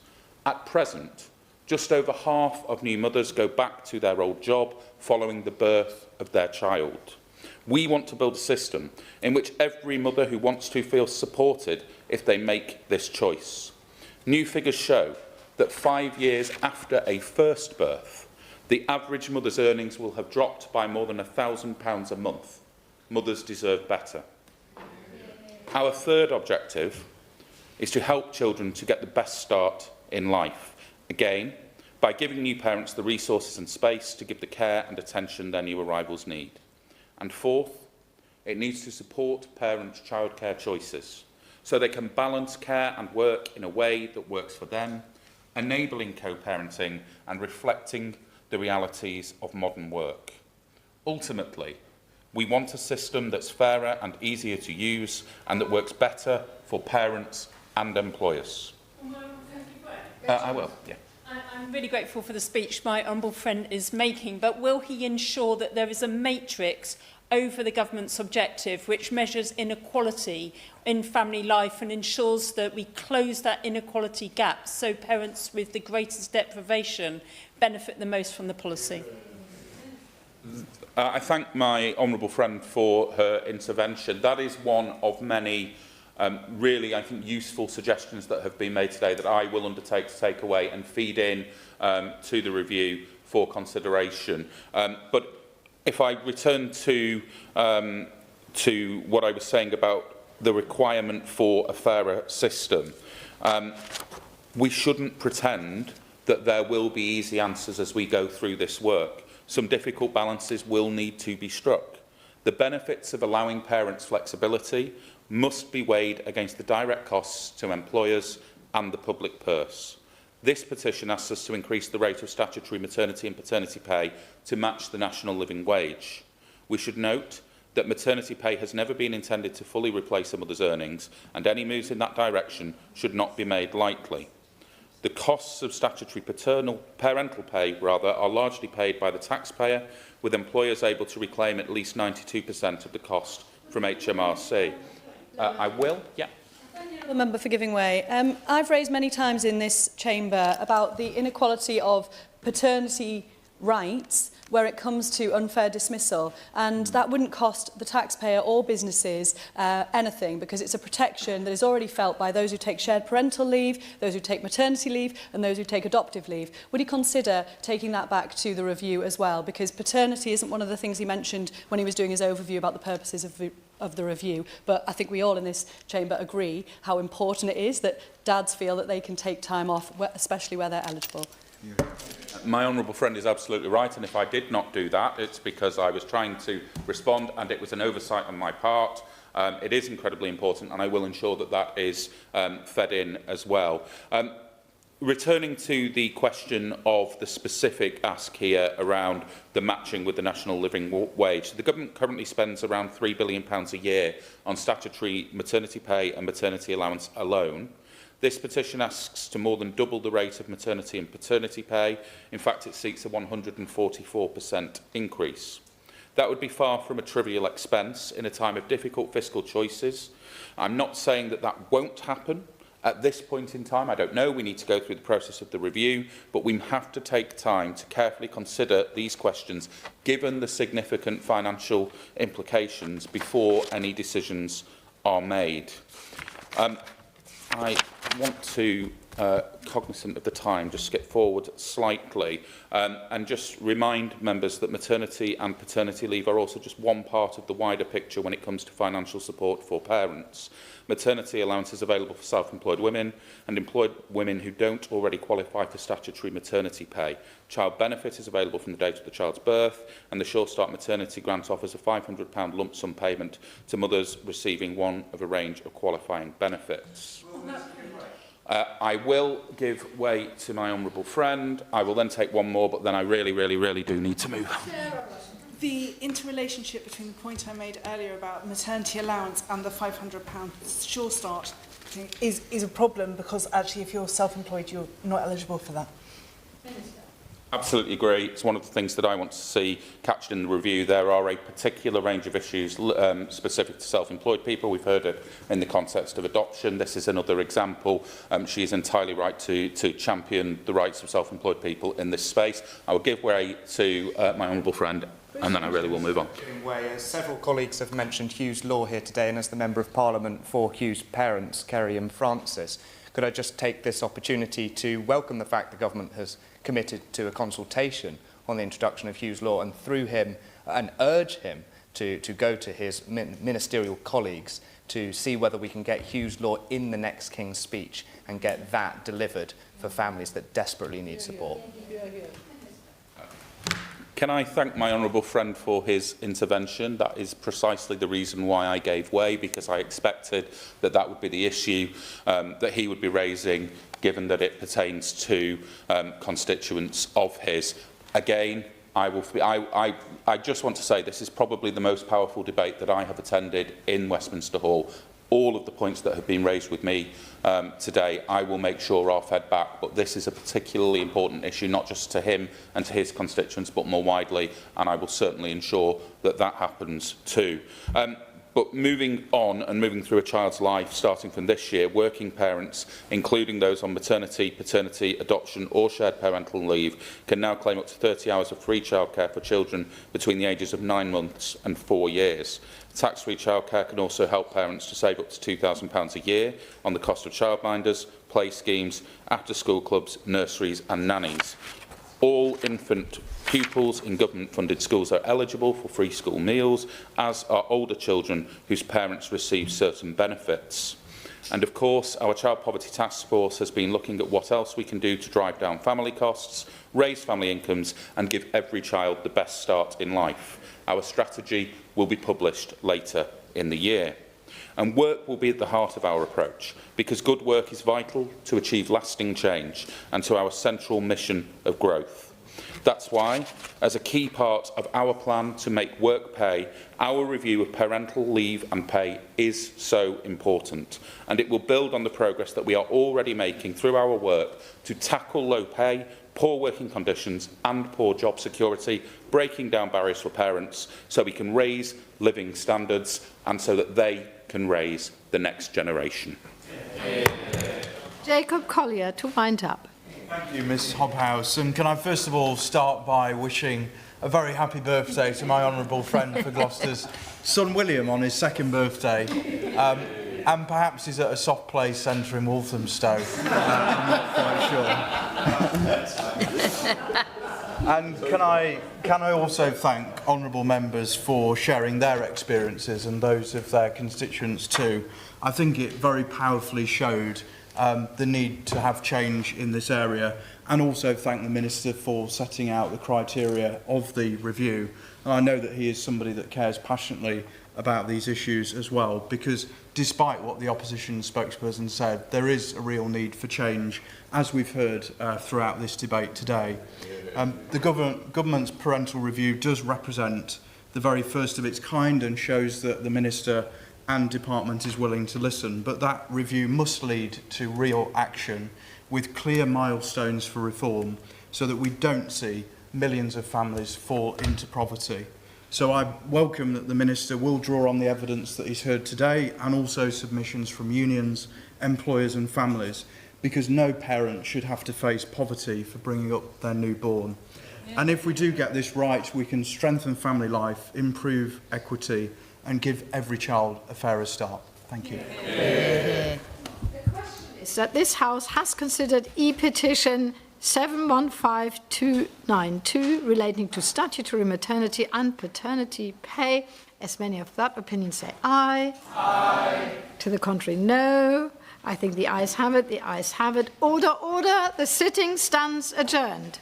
Speaker 10: At present, just over half of new mothers go back to their old job following the birth of their child. We want to build a system in which every mother who wants to feels supported if they make this choice. New figures show that 5 years after a first birth, the average mother's earnings will have dropped by more than £1,000 a month. Mothers deserve better. Our third objective is to help children to get the best start in life, again, by giving new parents the resources and space to give the care and attention their new arrivals need. And fourth, it needs to support parents' childcare choices so they can balance care and work in a way that works for them, enabling co-parenting and reflecting the realities of modern work. Ultimately, we want a system that's fairer and easier to use and that works better for parents and employers. I will, yeah.
Speaker 21: I'm really grateful for the speech my honourable friend is making, but will he ensure that there is a matrix over the government's objective which measures inequality in family life and ensures that we close that inequality gap so parents with the greatest deprivation benefit the most from the policy?
Speaker 10: I thank my honourable friend for her intervention. That is one of many really, I think, useful suggestions that have been made today that I will undertake to take away and feed in to the review for consideration. But if I return to what I was saying about the requirement for a fairer system, we shouldn't pretend that there will be easy answers as we go through this work. Some difficult balances will need to be struck. The benefits of allowing parents flexibility must be weighed against the direct costs to employers and the public purse. This petition asks us to increase the rate of statutory maternity and paternity pay to match the national living wage. We should note that maternity pay has never been intended to fully replace a mother's earnings, and any moves in that direction should not be made lightly. The costs of statutory parental pay are largely paid by the taxpayer, with employers able to reclaim at least 92% of the cost from HMRC. I will, yeah.
Speaker 3: Thank the member for giving way. I've raised many times in this chamber about the inequality of paternity rights where it comes to unfair dismissal, and that wouldn't cost the taxpayer or businesses anything, because it's a protection that is already felt by those who take shared parental leave, those who take maternity leave and those who take adoptive leave. Would he consider taking that back to the review as well, because paternity isn't one of the things he mentioned when he was doing his overview about the purposes of the review, but I think we all in this chamber agree how important it is that dads feel that they can take time off, especially where they're eligible.
Speaker 10: My honourable friend is absolutely right, and if I did not do that, it's because I was trying to respond and it was an oversight on my part. It is incredibly important, and I will ensure that that is fed in as well. Returning to the question of the specific ask here around the matching with the national living wage, the government currently spends around £3 billion a year on statutory maternity pay and maternity allowance alone. This petition asks to more than double the rate of maternity and paternity pay. In fact, it seeks a 144% increase. That would be far from a trivial expense in a time of difficult fiscal choices. I'm not saying that that won't happen at this point in time. I don't know. We need to go through the process of the review, but we have to take time to carefully consider these questions, given the significant financial implications, before any decisions are made. I want to, cognizant of the time, just skip forward slightly and just remind members that maternity and paternity leave are also just one part of the wider picture when it comes to financial support for parents. Maternity allowance is available for self-employed women and employed women who don't already qualify for statutory maternity pay. Child benefit is available from the date of the child's birth, and the Sure Start maternity grant offers a £500 lump sum payment to mothers receiving one of a range of qualifying benefits. I will give way to my honourable friend. I will then take one more, but then I really do need to move.
Speaker 13: the interrelationship between the point I made earlier about maternity allowance and the £500 Sure Start thing is a problem, because actually if you're self-employed you're not eligible for that.
Speaker 10: Absolutely agree. It's one of the things that I want to see captured in the review. There are a particular range of issues specific to self-employed people. We've heard it in the context of adoption. This is another example. She is entirely right to champion the rights of self-employed people in this space. I will give way to my honourable friend, and then I really will move on.
Speaker 2: As several colleagues have mentioned Hughes Law here today, and as the Member of Parliament for Hughes' parents, Kerry and Francis, could I just take this opportunity to welcome the fact the government has committed to a consultation on the introduction of Hughes Law, and through him, and urge him to go to his ministerial colleagues to see whether we can get Hughes Law in the next King's Speech and get that delivered for families that desperately need support.
Speaker 10: Can I thank my honourable friend for his intervention? That is precisely the reason why I gave way, because I expected that that would be the issue that he would be raising, given that it pertains to constituents of his. Again, I just want to say this is probably the most powerful debate that I have attended in Westminster Hall. All of the points that have been raised with me today, I will make sure are fed back, but this is a particularly important issue, not just to him and to his constituents, but more widely, and I will certainly ensure that that happens too. But moving on and moving through a child's life, starting from this year, working parents, including those on maternity, paternity, adoption or shared parental leave, can now claim up to 30 hours of free childcare for children between the ages of 9 months and 4 years. Tax-free childcare can also help parents to save up to £2,000 a year on the cost of childminders, play schemes, after-school clubs, nurseries and nannies. All infant pupils in government-funded schools are eligible for free school meals, as are older children whose parents receive certain benefits. And of course, our Child Poverty Task Force has been looking at what else we can do to drive down family costs, raise family incomes and give every child the best start in life. Our strategy will be published later in the year. And work will be at the heart of our approach, because good work is vital to achieve lasting change and to our central mission of growth. That's why, as a key part of our plan to make work pay, our review of parental leave and pay is so important, and it will build on the progress that we are already making through our work to tackle low pay, poor working conditions and poor job security, breaking down barriers for parents so we can raise living standards and so that they can raise the next generation.
Speaker 1: Jacob Collier to wind up.
Speaker 22: Thank you, Ms Hobhouse. And can I first of all start by wishing a very happy birthday to my honourable friend for Gloucester's son William on his 2nd birthday. And perhaps he's at a soft play centre in Walthamstow. I'm not quite sure. And can I also thank honourable members for sharing their experiences and those of their constituents too. I think it very powerfully showed the need to have change in this area, and also thank the Minister for setting out the criteria of the review. And I know that he is somebody that cares passionately about these issues as well, because despite what the opposition spokesperson said, there is a real need for change, as we've heard throughout this debate today. The government's parental review does represent the very first of its kind and shows that the Minister and Department is willing to listen, but that review must lead to real action with clear milestones for reform so that we don't see millions of families fall into poverty. So I welcome that the Minister will draw on the evidence that he's heard today and also submissions from unions, employers and families, because no parent should have to face poverty for bringing up their newborn. And if we do get this right, we can strengthen family life, improve equity and give every child a fairer start. Thank you.
Speaker 1: The question is that this House has considered E-petition 715292 relating to statutory maternity and paternity pay. As many of that opinion say aye. Aye. To the contrary, no. I think the ayes have it. The ayes have it. Order, order. The sitting stands adjourned.